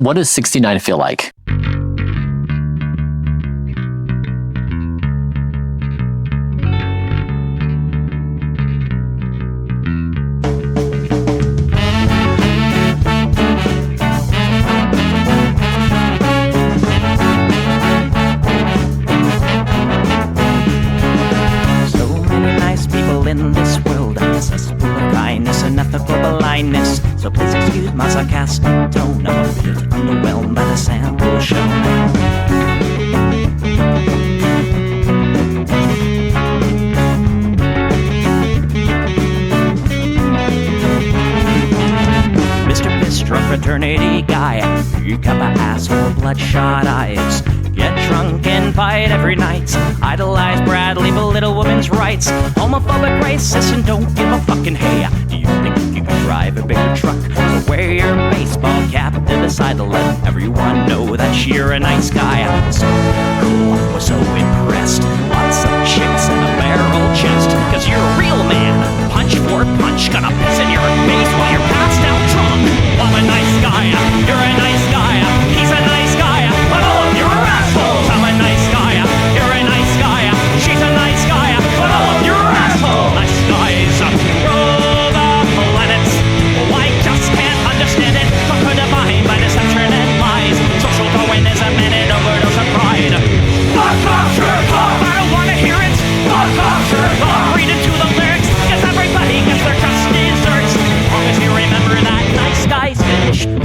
what does 69 feel like? In this world, cesspool of kindness and ethical blindness. So please excuse my sarcastic tone. I'm a bit underwhelmed by the sample shown. Mr. Piss-drunk fraternity guy, you got my ass full of bloodshot eyes. Get drunk and fight every night. Idolize Bradley, belittle women's rights. Homophobic, racist, and don't give a fucking hey. Do you think you can drive a bigger truck? So wear your baseball cap to the side to let everyone know that you're a nice guy. So cool, was so impressed. Lots of chicks and a barrel chest. Cause you're a real man. Punch for punch, gonna piss in your face while you're passed out drunk. I'm a nice guy, you're a nice guy. He's a nice guy, but all of you are assholes. I'm a nice guy, you're a nice guy. She's a nice guy, but all of you are assholes. Nice guys rule the planets. Well, I just can't understand it. Conquered defined by deception and lies. Social Darwinism and an overdose of pride. Fuck off, Sherlock! I don't wanna hear it. Fuck off, Sherlock! Read into the lyrics, cause everybody gets their just desserts. As long as you remember that nice guys finished first.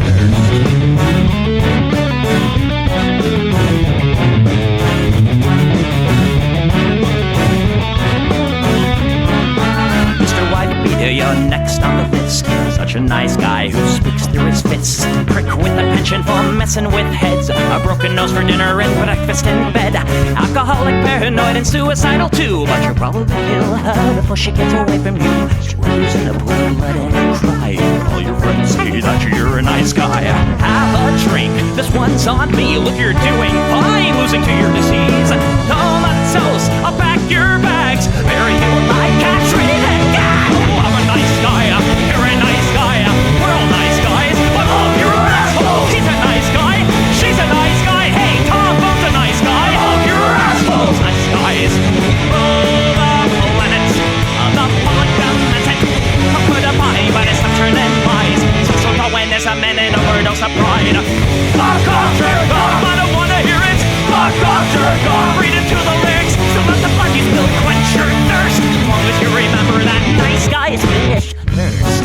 You're next on the list. Such a nice guy who speaks through his fists. Prick with a penchant for messing with heads. A broken nose for dinner and breakfast in bed. Alcoholic, paranoid, and suicidal too. But you'll probably kill her before she gets away from you. Swims in a pool of blood and cry. All your friends say that you're a nice guy. Have a drink, this one's on me. Look, you're doing fine, losing to your disease. Comatose, I'll pack your bags. Bury you like castrated and gagged. I'm a nice guy, you're a nice guy. We're all nice guys, but all of you are assholes. He's a nice guy, she's a nice guy. Hey, Tom Bone's a nice guy. All of you are assholes. Nice guys rule the planet. The polygammatic, put a body by deception and lies. Social Darwinism and an overdose of pride. Fuck off, jerk off. I don't wanna hear it. Fuck off, jerk off. Read into the lyrics, so let the blood you spill quench your thirst. As long as you remember that nice guys finish first.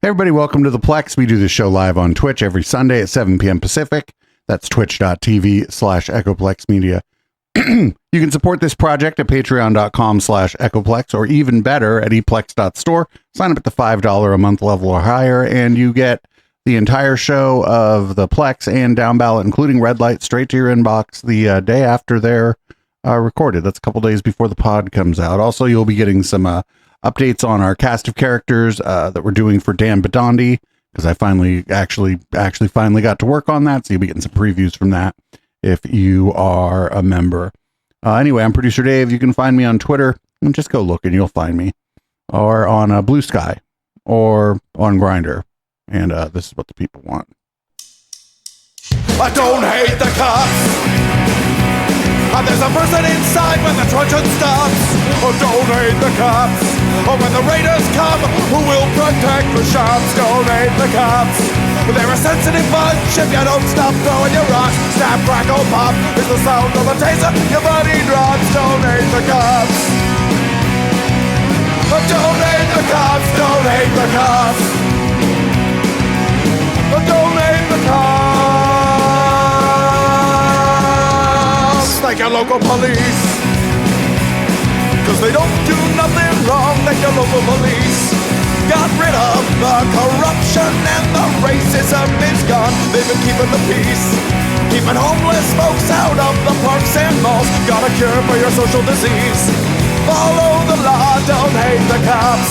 Everybody, welcome to the Plex. We do this show live on Twitch every Sunday at 7 p.m. Pacific. That's twitch.tv/Echoplex Media. You can support this project at patreon.com/Echoplex, or even better at eplex.store. Sign up at the $5 a month level or higher, and you get the entire show of the Plex and Down Ballot, including Red Light, straight to your inbox the day after they're recorded. That's a couple days before the pod comes out. Also, you'll be getting some updates on our cast of characters that we're doing for Dan Badondi, because I finally finally got to work on that. So you'll be getting some previews from that if you are a member. Anyway, I'm Producer Dave. You can find me on Twitter, and just go look and you'll find me, or on Blue Sky, or on Grindr. And this is what the people want. I don't hate the cops. And there's a person inside when the truncheon stops. Oh, don't hate the cops. Oh, when the raiders come, who will protect the shops? Don't hate the cops. They're a sensitive bunch if you don't stop throwing your rocks. Snap, crackle, pop is the sound of a taser. Your body drops, donate the cops. Donate the cops, donate the cops. Donate the cops. Thank your local police, 'cause they don't do nothing wrong. Thank your local police. Got rid of the corruption and the racism is gone. They've been keeping the peace, keeping homeless folks out of the parks and malls. Got a cure for your social disease. Follow the law, don't hate the cops.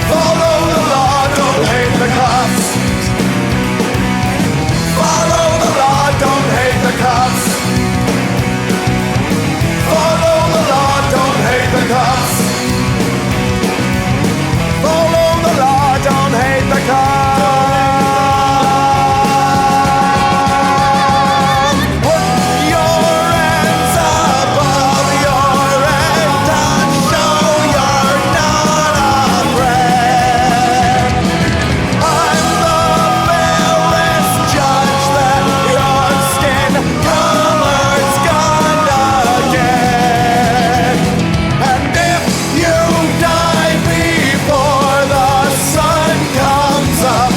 Follow the law, don't hate the cops. Follow the law, don't hate the cops. Follow the law, don't hate the cops. Follow the law, don't hate the cops. Put your hands above your head and show you're not afraid. I'm the fearless judge that your skin color's gonna get. And if you die before the sun comes up,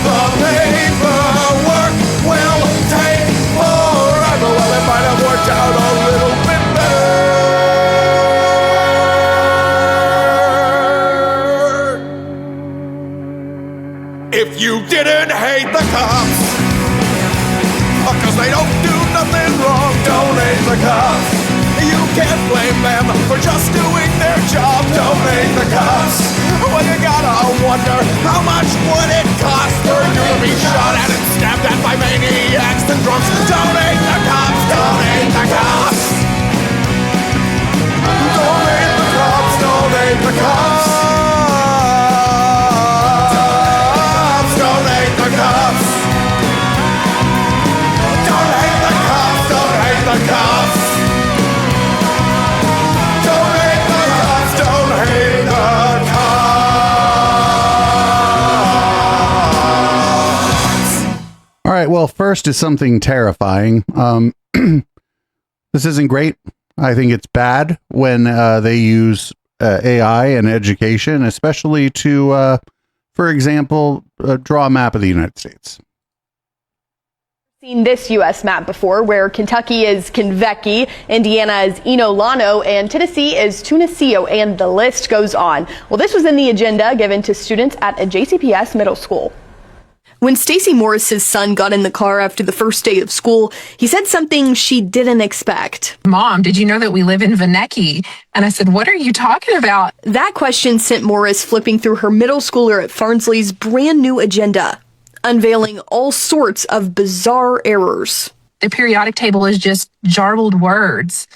the paperwork will take forever. Well, it might have worked out a little bit better if you didn't hate the cops. 'Cause they don't do nothing wrong, don't hate the cops. You can't blame them for just doing their job, don't hate the cops. Well, you gotta wonder, how much would it cost for you to be shot at and stabbed at by maniacs and drunks? Don't hate the cops, don't hate the cops. Don't hate the cops, don't hate the cops. Don't hate the cops. Don't hate the cops, don't hate the cops. Don't hate the cops, don't hate the cops. All right. Well, first is something terrifying. This isn't great. I think it's bad when they use AI in education, especially to, for example, draw a map of the United States. Seen this U.S. map before, where Kentucky is Kentucky, Indiana is Inolano, and Tennessee is Tunisio, and the list goes on. Well, this was in the agenda given to students at a JCPS middle school. When Stacey Morris's son got in the car after the first day of school, he said something she didn't expect. Mom, did you know that we live in Vanecki? And I said, what are you talking about? That question sent Morris flipping through her middle schooler at Farnsley's brand new agenda, unveiling all sorts of bizarre errors. The periodic table is just jarbled words.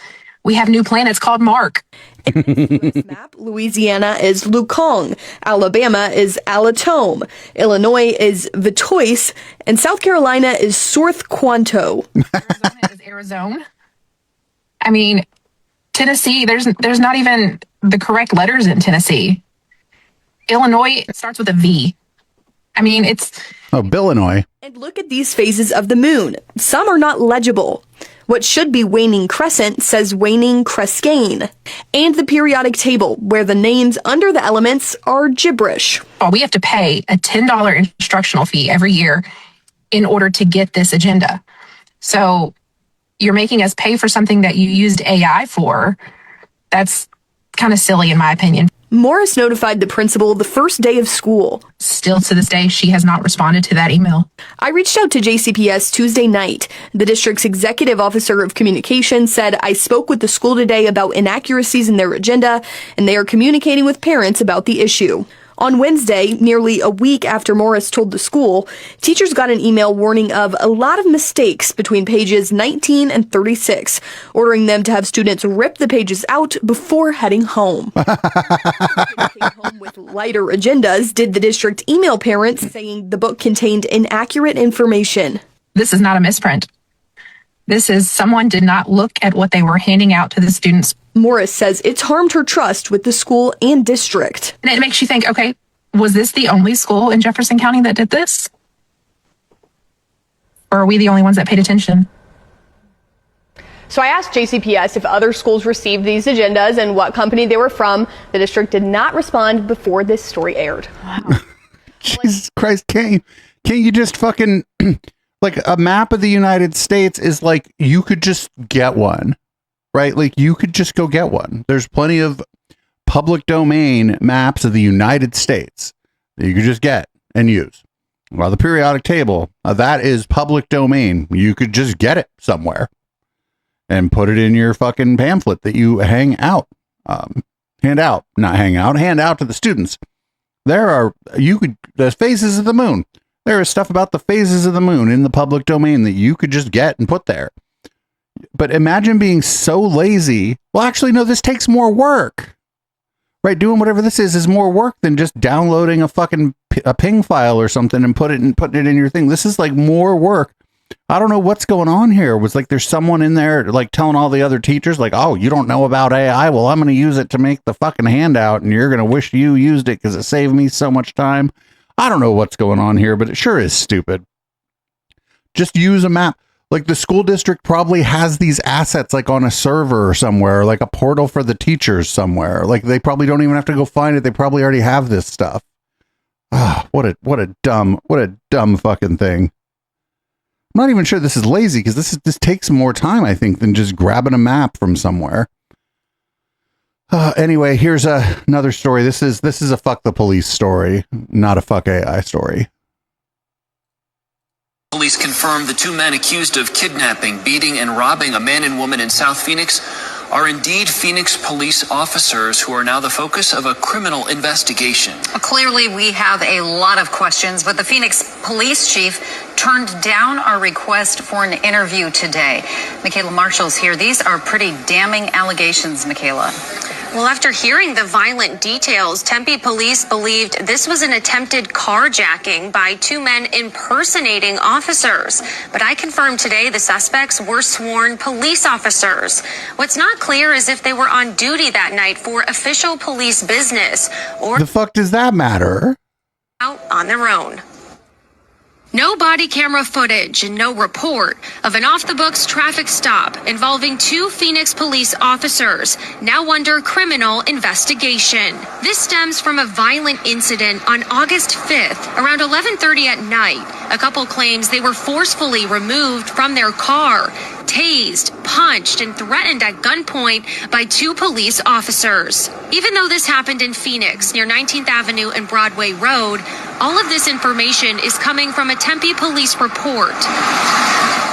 We have new planets called Mark. In this US map, Louisiana is Lukong, Alabama is Alatome, Illinois is Vitoise, and South Carolina is South Quanto. Arizona is Arizona. I mean, Tennessee, there's not even the correct letters in Tennessee. Illinois starts with a V. I mean, it's... Oh, Billinois. And look at these phases of the moon. Some are not legible. What should be waning crescent says waning crescane. And the periodic table, where the names under the elements are gibberish. We have to pay a $10 instructional fee every year in order to get this agenda. So you're making us pay for something that you used AI for. That's kind of silly, in my opinion. Morris notified the principal the first day of school. Still to this day, she has not responded to that email. I reached out to JCPS Tuesday night. The district's executive officer of communications said, I spoke with the school today about inaccuracies in their agenda, and they are communicating with parents about the issue. On Wednesday, nearly a week after Morris told the school, teachers got an email warning of a lot of mistakes between pages 19 and 36, ordering them to have students rip the pages out before heading home. Came home with lighter agendas, did the district email parents saying the book contained inaccurate information. This is not a misprint. This is someone did not look at what they were handing out to the students. Morris says it's harmed her trust with the school and district. And it makes you think, okay, Was this the only school in Jefferson County that did this? Or are we the only ones that paid attention? So I asked JCPS if other schools received these agendas and what company they were from. The district did not respond before this story aired. Wow. Jesus Christ, can't you just fucking like a map of the United States is like you could just get one, right? Like you could just go get one. There's plenty of public domain maps of the United States that you could just get and use. Well, the periodic table, that is public domain. You could just get it somewhere and put it in your fucking pamphlet that you hand out to the students. The phases of the moon. There is stuff about the phases of the moon in the public domain that you could just get and put there. But imagine being so lazy. Well, actually, no, this takes more work. Right, doing whatever this is more work than just downloading a fucking a ping file or something and putting it in your thing. This is like more work. I don't know what's going on here. It was like there's someone in there like telling all the other teachers like, oh, you don't know about AI. Well, I'm going to use it to make the fucking handout and you're going to wish you used it because it saved me so much time. I don't know what's going on here, but it sure is stupid. Just use a map. Like the school district probably has these assets like on a server or somewhere, like a portal for the teachers somewhere. Like they probably don't even have to go find it. They probably already have this stuff. Ah, what a dumb fucking thing. I'm not even sure this is lazy because this takes more time, I think, than just grabbing a map from somewhere. Anyway, here's another story. This is a fuck the police story, not a fuck AI story. Police confirmed the two men accused of kidnapping, beating, and robbing a man and woman in South Phoenix are indeed Phoenix police officers who are now the focus of a criminal investigation. Clearly, we have a lot of questions, but the Phoenix police chief turned down our request for an interview today. Michaela Marshall's here. These are pretty damning allegations, Michaela. Well, after hearing the violent details, Tempe police believed this was an attempted carjacking by two men impersonating officers. But I confirmed today the suspects were sworn police officers. What's not clear is if they were on duty that night for official police business or the fuck does that matter? Out on their own. No body camera footage and no report of an off-the-books traffic stop involving two Phoenix police officers now under criminal investigation. This stems from a violent incident on August 5th, around 11:30 at night. A couple claims they were forcefully removed from their car, tased, punched, and threatened at gunpoint by two police officers. Even though this happened in Phoenix near 19th Avenue and Broadway Road, all of this information is coming from a Tempe police report.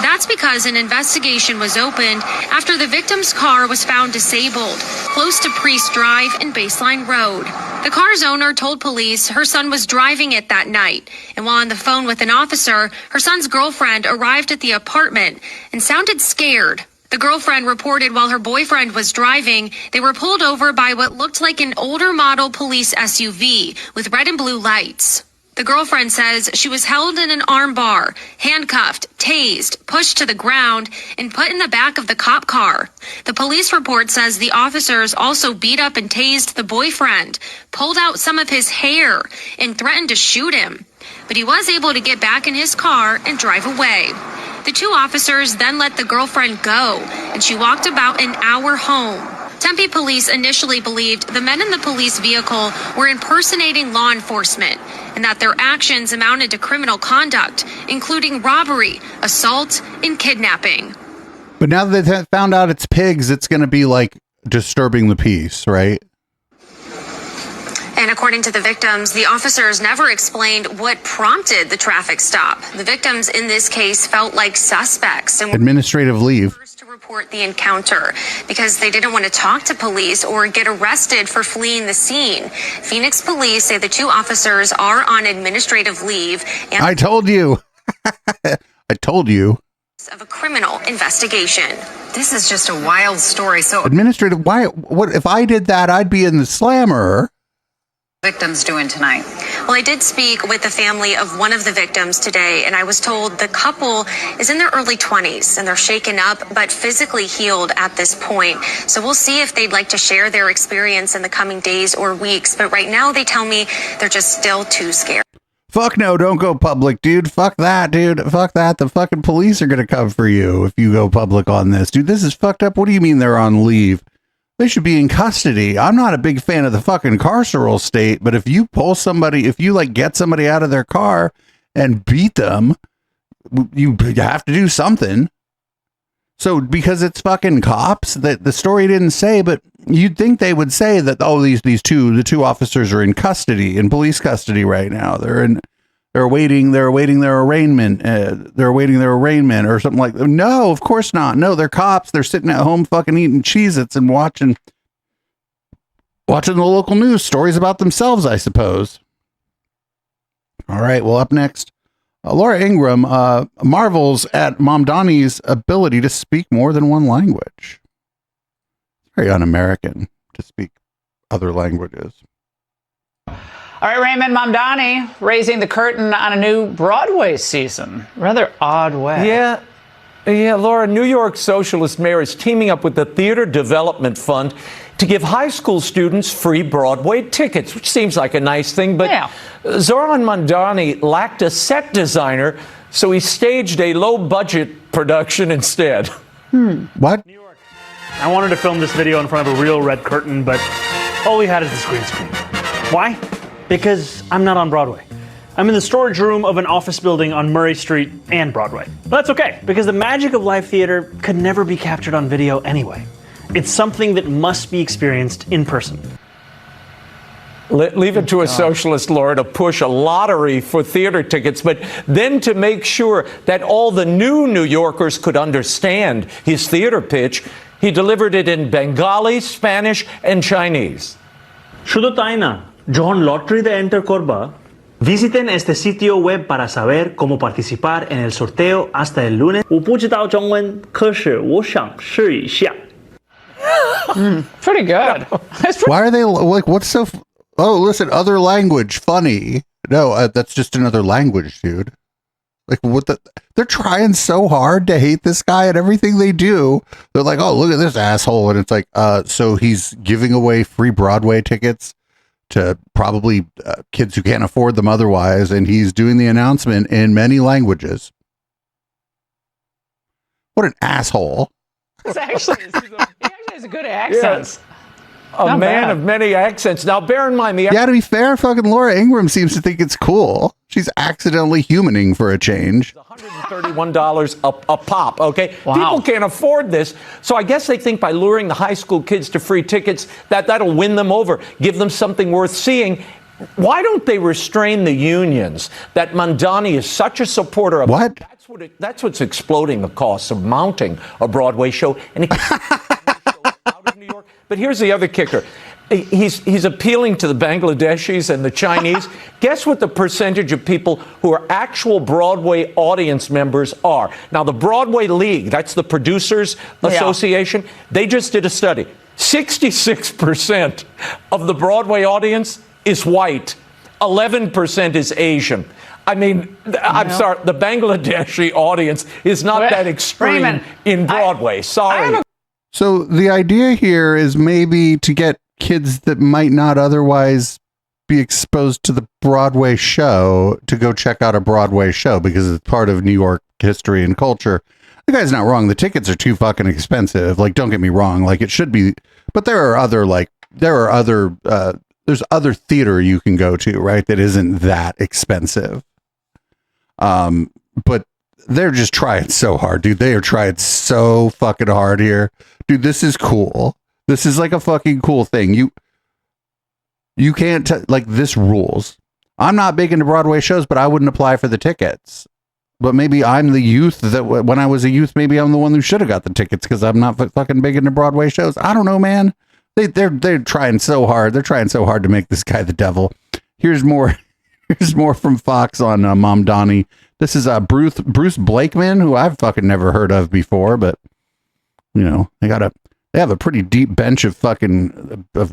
That's because an investigation was opened after the victim's car was found disabled close to Priest Drive and Baseline Road. The car's owner told police her son was driving it that night, and while on the phone with an officer, her son's girlfriend arrived at the apartment and sounded scared. The girlfriend reported while her boyfriend was driving, they were pulled over by what looked like an older model police SUV with red and blue lights. The girlfriend says she was held in an armbar, handcuffed, tased, pushed to the ground, and put in the back of the cop car. The police report says the officers also beat up and tased the boyfriend, pulled out some of his hair, and threatened to shoot him. But he was able to get back in his car and drive away. The two officers then let the girlfriend go, and she walked about an hour home. Tempe police initially believed the men in the police vehicle were impersonating law enforcement and that their actions amounted to criminal conduct, including robbery, assault, and kidnapping. But now that they found out it's pigs, it's going to be like disturbing the peace, right? And according to the victims, the officers never explained what prompted the traffic stop. The victims in this case felt like suspects and were administrative leave to report the encounter because they didn't want to talk to police or get arrested for fleeing the scene. Phoenix police say the two officers are on administrative leave. And I told you. I told you. Of a criminal investigation. This is just a wild story. So administrative. Why? What if I did that? I'd be in the slammer. Victims doing tonight? Well, I did speak with the family of one of the victims today, and I was told the couple is in their early 20s and they're shaken up but physically healed at this point. So we'll see if they'd like to share their experience in the coming days or weeks. But right now they tell me they're just still too scared. Fuck no, don't go public, dude. Fuck that, dude. Fuck that. The fucking police are going to come for you if you go public on this. Dude, this is fucked up. What do you mean they're on leave? They should be in custody. I'm not a big fan of the fucking carceral state, but if you pull somebody, if you like get somebody out of their car and beat them, you have to do something. So because it's fucking cops, that the story didn't say, but you'd think they would say that, oh, the two officers are in custody, in police custody right now. They're awaiting their arraignment. They're awaiting their arraignment or something like that. No, of course not. No, they're cops. They're sitting at home fucking eating Cheez-Its and watching the local news stories about themselves, I suppose. All right. Well, up next, Laura Ingram marvels at Mom Donnie's ability to speak more than one language. Very un-American to speak other languages. All right, Raymond, Mamdani raising the curtain on a new Broadway season. Rather odd way. Yeah, Laura, New York Socialist Mayor is teaming up with the Theater Development Fund to give high school students free Broadway tickets, which seems like a nice thing, but yeah. Zoran Mamdani lacked a set designer, so he staged a low-budget production instead. What? New York. I wanted to film this video in front of a real red curtain, but all we had is the green screen. Why? Because I'm not on Broadway. I'm in the storage room of an office building on Murray Street and Broadway. But that's okay, because the magic of live theater could never be captured on video anyway. It's something that must be experienced in person. Leave it to a socialist, Laura, to push a lottery for theater tickets, but then to make sure that all the new New Yorkers could understand his theater pitch, he delivered it in Bengali, Spanish, and Chinese. শুধু তাই না, যখন লটারিতে enter করবা, visiten este sitio web para saber cómo participar en el sorteo hasta el lunes. 我不知道中文，可是我想试一下。 Pretty good. Why are they like, what's so, oh, listen, other language, funny. No, that's just another language, dude. Like, they're trying so hard to hate this guy and everything they do. They're like, oh, look at this asshole. And it's like, so he's giving away free Broadway tickets to probably kids who can't afford them otherwise. And he's doing the announcement in many languages. What an asshole. He actually has a good accent. A man of many accents. Now, bear in mind, yeah, to be fair, fucking Laura Ingram seems to think it's cool. She's accidentally humaning for a change. $131 a pop, okay? Wow. People can't afford this, so I guess they think by luring the high school kids to free tickets, that'll win them over, give them something worth seeing. Why don't they restrain the unions that Mamdani is such a supporter of? What? That's what's exploding the costs of mounting a Broadway show. And it out of New York. But here's the other kicker. He's appealing to the Bangladeshis and the Chinese. Guess what the percentage of people who are actual Broadway audience members are? Now, the Broadway League, that's the Producers Association, they just did a study. 66% of the Broadway audience is white. 11% is Asian. I mean, I'm sorry, the Bangladeshi audience is not that extreme in Broadway. Sorry. So the idea here is maybe to get kids that might not otherwise be exposed to the Broadway show to go check out a Broadway show because it's part of New York history and culture. The guy's not wrong. The tickets are too fucking expensive. Like, don't get me wrong. Like, it should be, but there's other theater you can go to, right? That isn't that expensive. But they're just trying so hard, dude. They are trying so fucking hard here. Dude, this is cool. This is like a fucking cool thing. You can't, like, this rules. I'm not big into Broadway shows, but I wouldn't apply for the tickets. But maybe I'm the youth that when I was a youth, maybe I'm the one who should have got the tickets because I'm not fucking big into Broadway shows. I don't know, man. They're trying so hard. They're trying so hard to make this guy the devil. Here's more from Fox on Mamdani. This is Bruce Blakeman, who I've fucking never heard of before, but you know, they got They have a pretty deep bench of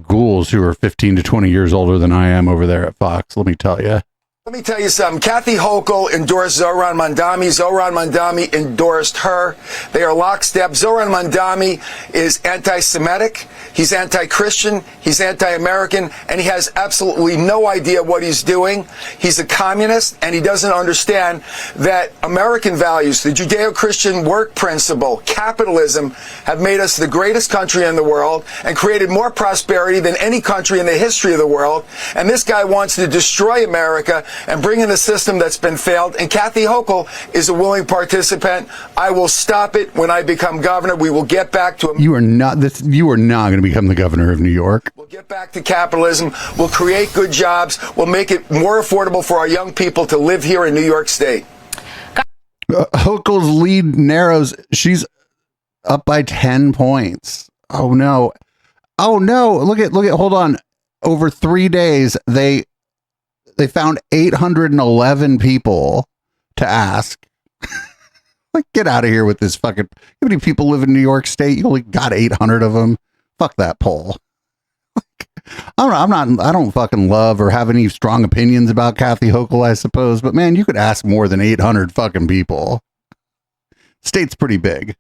ghouls who are 15 to 20 years older than I am over there at Fox. Let me tell you. Let me tell you something. Kathy Hochul endorsed Zohran Mandami. Zohran Mandami endorsed her. They are lockstep. Zohran Mandami is anti-Semitic. He's anti-Christian. He's anti-American. And he has absolutely no idea what he's doing. He's a communist, and he doesn't understand that American values, the Judeo-Christian work principle, capitalism, have made us the greatest country in the world and created more prosperity than any country in the history of the world. And this guy wants to destroy America and bring in a system that's been failed. And Kathy Hochul is a willing participant. I will stop it when I become governor. We will get back to You are not going to become the governor of New York. We'll get back to capitalism. We'll create good jobs. We'll make it more affordable for our young people to live here in New York State. Hochul's lead narrows. She's up by 10 points. Oh no. Look at, hold on. Over 3 days, they found 811 people to ask. Like, get out of here with this fucking. How many people live in New York State? You only got 800 of them. Fuck that poll. Like, I don't fucking love or have any strong opinions about Kathy Hochul, I suppose. But man, you could ask more than 800 fucking people. State's pretty big.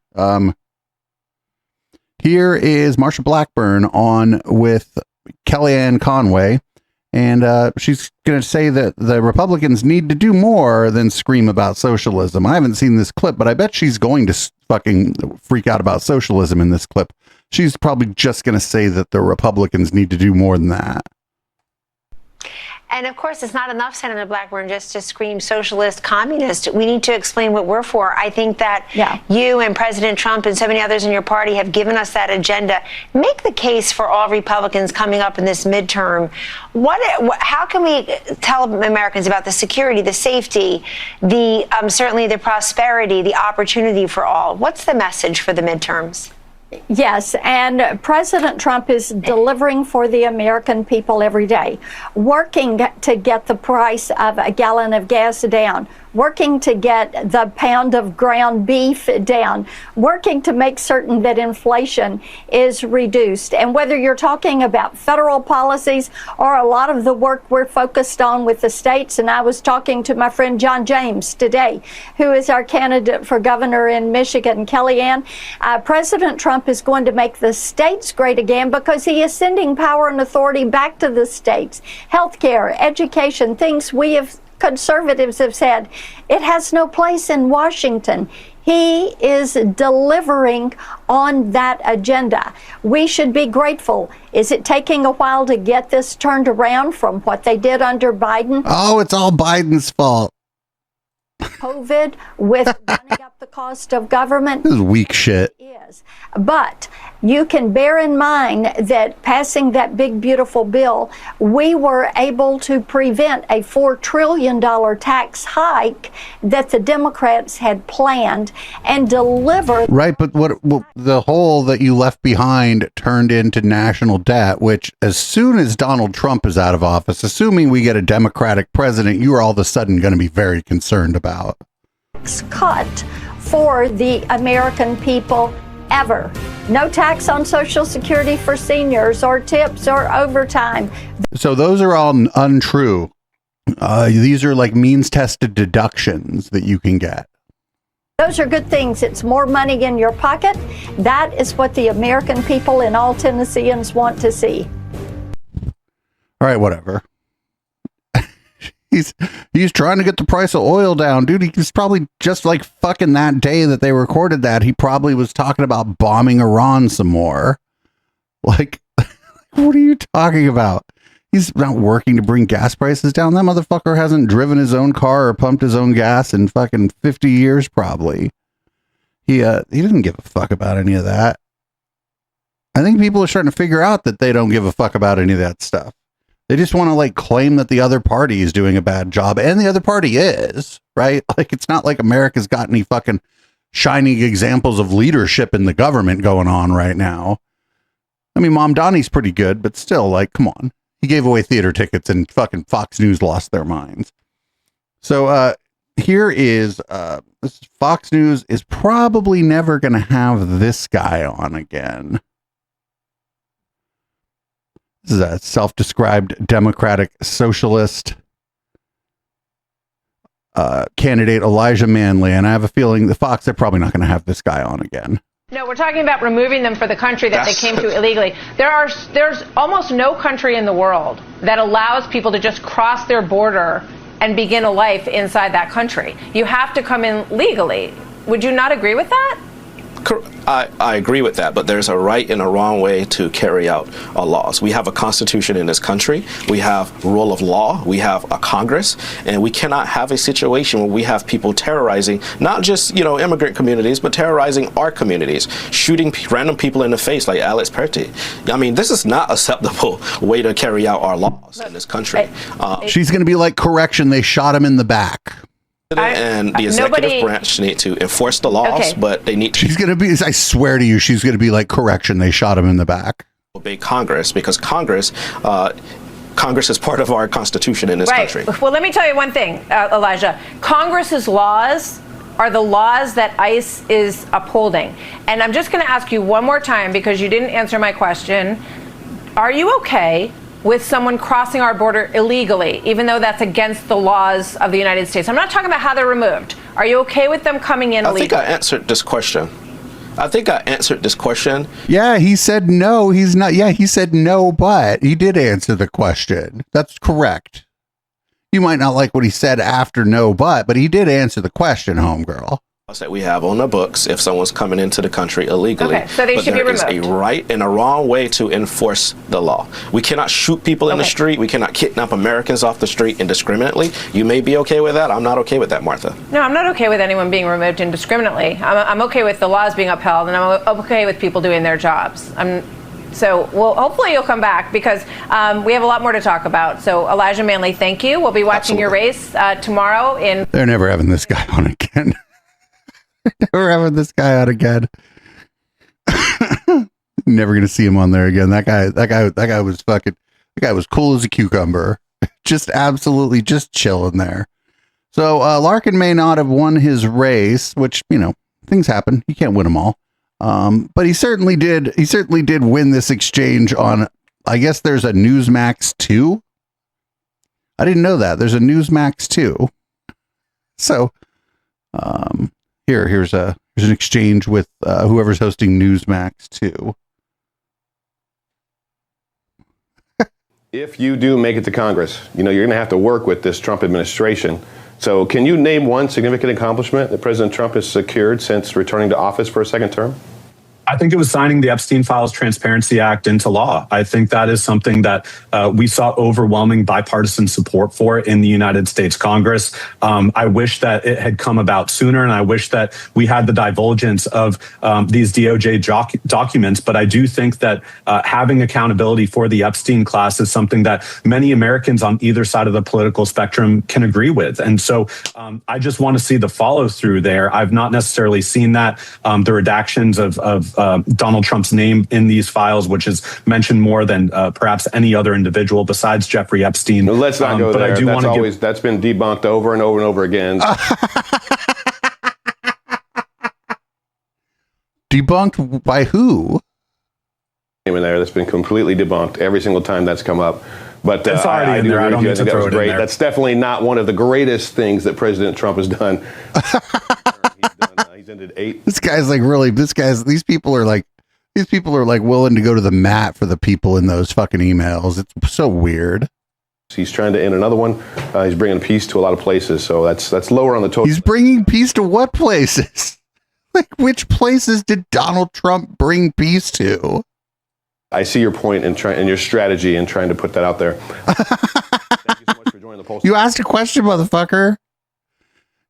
Here is Marsha Blackburn on with Kellyanne Conway. And she's going to say that the Republicans need to do more than scream about socialism. I haven't seen this clip, but I bet she's going to fucking freak out about socialism in this clip. She's probably just going to say that the Republicans need to do more than that. And of course, it's not enough, Senator Blackburn, just to scream socialist, communist. We need to explain what we're for. I think that you and President Trump and so many others in your party have given us that agenda. Make the case for all Republicans coming up in this midterm. How can we tell Americans about the security, the safety, the certainly the prosperity, the opportunity for all? What's the message for the midterms? Yes, and President Trump is delivering for the American people every day, working to get the price of a gallon of gas down, working to get the pound of ground beef down, working to make certain that inflation is reduced. And whether you're talking about federal policies or a lot of the work we're focused on with the states, and I was talking to my friend John James today, who is our candidate for governor in Michigan, Kellyanne, President Trump is going to make the states great again because he is sending power and authority back to the states. Healthcare, education, things conservatives have said it has no place in Washington. He is delivering on that agenda. We should be grateful. Is it taking a while to get this turned around from what they did under Biden? Oh, it's all Biden's fault. COVID with running up the cost of government. This is weak shit. But you can bear in mind that passing that big, beautiful bill, we were able to prevent a $4 trillion tax hike that the Democrats had planned and deliver. Right, but what the hole that you left behind turned into national debt, which as soon as Donald Trump is out of office, assuming we get a Democratic president, you are all of a sudden going to be very concerned about. Cut for the American people ever. No tax on Social Security for seniors or tips or overtime. So those are all untrue. These are like means-tested deductions that you can get. Those are good things. It's more money in your pocket. That is what the American people and all Tennesseans want to see. All right, whatever. He's trying to get the price of oil down. Dude, he's probably just like fucking that day that they recorded that. He probably was talking about bombing Iran some more. Like, what are you talking about? He's not working to bring gas prices down. That motherfucker hasn't driven his own car or pumped his own gas in fucking 50 years probably. He didn't give a fuck about any of that. I think people are starting to figure out that they don't give a fuck about any of that stuff. They just want to like claim that the other party is doing a bad job, and the other party is, right? Like, it's not like America's got any fucking shining examples of leadership in the government going on right now. I mean, Mom Donnie's pretty good, but still, like, come on. He gave away theater tickets and fucking Fox News lost their minds. So here is Fox News is probably never going to have this guy on again. This is a self-described Democratic Socialist candidate, Elijah Manley, and I have a feeling the Fox, they're probably not going to have this guy on again. No, we're talking about removing them for the country that they came to illegally. There's almost no country in the world that allows people to just cross their border and begin a life inside that country. You have to come in legally. Would you not agree with that? I agree with that, but there's a right and a wrong way to carry out our laws. We have a constitution in this country. We have rule of law. We have a Congress, and we cannot have a situation where we have people terrorizing not just immigrant communities, but terrorizing our communities, shooting random people in the face like Alex Perty. I mean, this is not acceptable way to carry out our laws in this country. She's going to be like, correction, they shot him in the back. And the executive branch need to enforce the laws, but they need to. She's going to be, I swear to you, she's going to be like, correction, they shot him in the back. Obey Congress, because Congress is part of our constitution in this country. Well, let me tell you one thing, Elijah. Congress's laws are the laws that ICE is upholding. And I'm just going to ask you one more time, because you didn't answer my question. Are you okay with someone crossing our border illegally, even though that's against the laws of the United States? I'm not talking about how they're removed. Are you okay with them coming in illegally? I think I answered this question. Yeah, he said no, he's not. Yeah, he said no, but he did answer the question. That's correct. You might not like what he said after no, but he did answer the question, homegirl. That we have on the books if someone's coming into the country illegally. Okay, so they should be removed. There is a right and a wrong way to enforce the law. We cannot shoot people in the street. We cannot kidnap Americans off the street indiscriminately. You may be okay with that. I'm not okay with that, Martha. No, I'm not okay with anyone being removed indiscriminately. I'm okay with the laws being upheld, and I'm okay with people doing their jobs. Well, hopefully you'll come back, because we have a lot more to talk about. So, Elijah Manley, thank you. We'll be watching your race tomorrow. They're never having this guy on again. We're having this guy out again. Never gonna see him on there again. That guy was cool as a cucumber. Just absolutely just chilling there. So Larkin may not have won his race, which, things happen. You can't win them all. But he certainly did win this exchange on, I guess there's a Newsmax 2. I didn't know that. There's a Newsmax 2. So here's an exchange with whoever's hosting Newsmax 2. If you do make it to Congress, you're going to have to work with this Trump administration. So can you name one significant accomplishment that President Trump has secured since returning to office for a second term? I think it was signing the Epstein Files Transparency Act into law. I think that is something that we saw overwhelming bipartisan support for in the United States Congress. I wish that it had come about sooner, and I wish that we had the divulgence of these DOJ documents. But I do think that having accountability for the Epstein class is something that many Americans on either side of the political spectrum can agree with. And so I just want to see the follow through there. I've not necessarily seen that. The redactions of Donald Trump's name in these files, which is mentioned more than perhaps any other individual besides Jeffrey Epstein. Let's not go there. That's been debunked over and over and over again. Debunked by who? In there, that's been completely debunked every single time that's come up. But it's already I in there. I don't need to throw it in there. That's definitely not one of the greatest things that President Trump has done. He's ended 8. These people are like willing to go to the mat for the people in those fucking emails. It's so weird. He's trying to end another one. He's bringing peace to a lot of places. So that's lower on the total. He's bringing peace to what places? Like, which places did Donald Trump bring peace to? I see your point in your strategy in trying to put that out there. Thank you so much for joining the poll. You asked a question, motherfucker.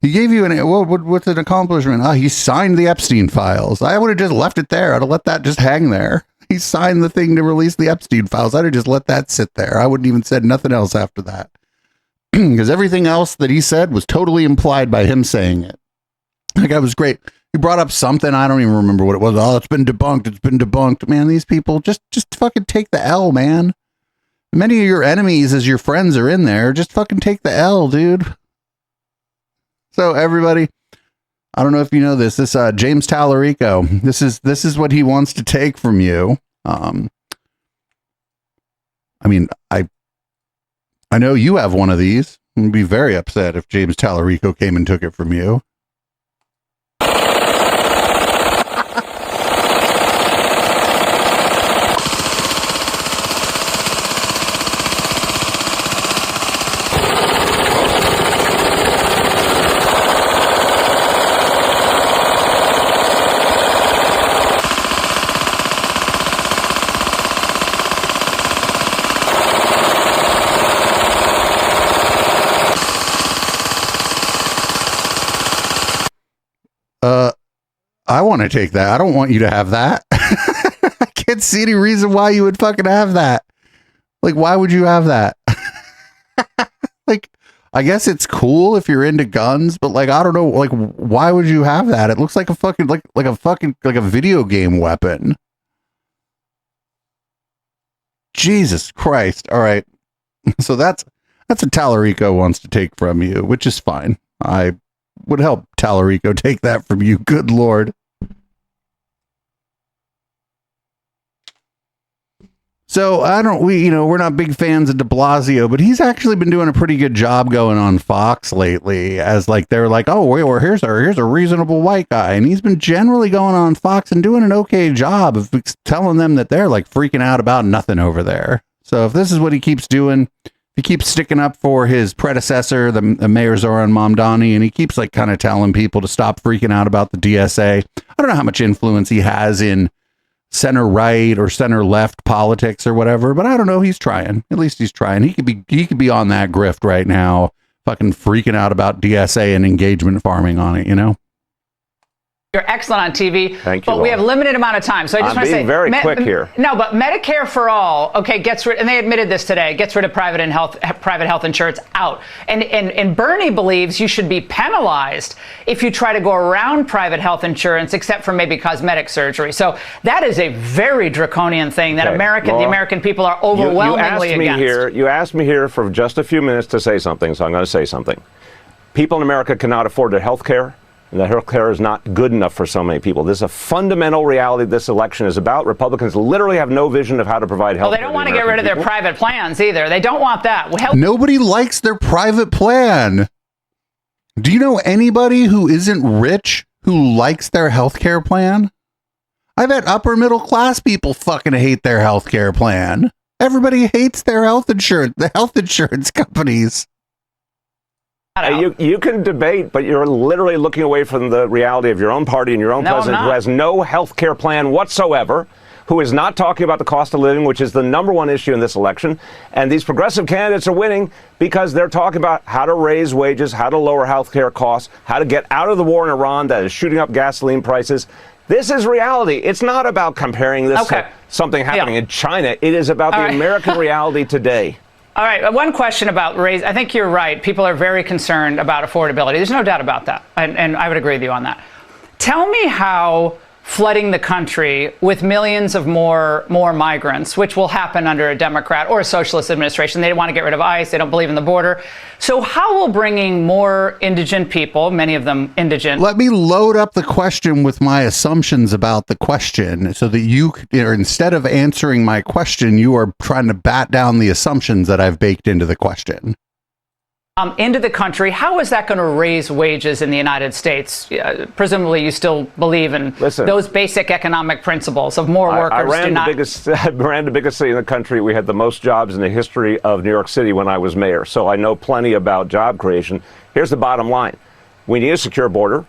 He gave you what's an accomplishment? He signed the Epstein files. I would have just left it there. I'd have let that just hang there. He signed the thing to release the Epstein files. I'd have just let that sit there. I wouldn't even said nothing else after that. Because everything else that he said was totally implied by him saying it. That guy was great. He brought up something. I don't even remember what it was. Oh, it's been debunked. It's been debunked. Man, these people just fucking take the L, man. Many of your enemies as your friends are in there. Just fucking take the L, dude. So everybody, I don't know if you know this. This James Tallarico. This is what he wants to take from you. I mean, I know you have one of these. I'd be very upset if James Tallarico came and took it from you. I want to take that. I don't want you to have that. I can't see any reason why you would fucking have that. Like, why would you have that? Like, I guess it's cool if you're into guns, but like, I don't know, like, why would you have that? It looks like a fucking, like a video game weapon. Jesus Christ. All right. So that's what Tallarico wants to take from you, which is fine. I would help Tallarico take that from you. Good Lord. So we're not big fans of de Blasio, but he's actually been doing a pretty good job going on Fox lately, as like, they're like, oh, well, here's a reasonable white guy. And he's been generally going on Fox and doing an okay job of telling them that they're like freaking out about nothing over there. So if this is what he keeps doing, he keeps sticking up for his predecessor, the Mayor Zoran Mamdani, and he keeps like kind of telling people to stop freaking out about the DSA. I don't know how much influence he has in center right or center left politics or whatever, but I don't know. He's trying. At least he's trying. He could be on that grift right now, fucking freaking out about DSA and engagement farming on it, you know? You're excellent on TV, Thank you, but we have limited amount of time. So I just want to say, being very quick here. No, but Medicare for all, okay, gets rid, and they admitted this today, gets rid of private health insurance out. And Bernie believes you should be penalized if you try to go around private health insurance, except for maybe cosmetic surgery. So that is a very draconian thing that Okay, the American people are overwhelmingly against. You asked me here for just a few minutes to say something, so I'm going to say something. People in America cannot afford their health care. And the health care is not good enough for so many people. This is a fundamental reality this election is about. Republicans literally have no vision of how to provide health care. Well, they don't want to get rid of their private plans either. They don't want that. Nobody likes their private plan. Do you know anybody who isn't rich who likes their healthcare plan? I bet upper middle class people fucking hate their healthcare plan. Everybody hates their health insurance, the health insurance companies. You can debate, but you're literally looking away from the reality of your own party and your own president, who has no health care plan whatsoever, who is not talking about the cost of living, which is the number one issue in this election. And these progressive candidates are winning because they're talking about how to raise wages, how to lower health care costs, how to get out of the war in Iran that is shooting up gasoline prices. This is reality. It's not about comparing this to something happening in China. It is about the American reality today. All right, one question about raise. I think you're right. People are very concerned about affordability. There's no doubt about that. And I would agree with you on that. Tell me how flooding the country with millions of more migrants, which will happen under a Democrat or a socialist administration. They want to get rid of ICE. They don't believe in the border. So how will bringing more indigent people, many of them indigent. Let me load up the question with my assumptions about the question so that you, or instead of answering my question, you are trying to bat down the assumptions that I've baked into the question. Into the country. How is that going to raise wages in the United States? Presumably, you still believe in those basic economic principles of more workers. I ran the biggest city in the country. We had the most jobs in the history of New York City when I was mayor. So I know plenty about job creation. Here's the bottom line. We need a secure border,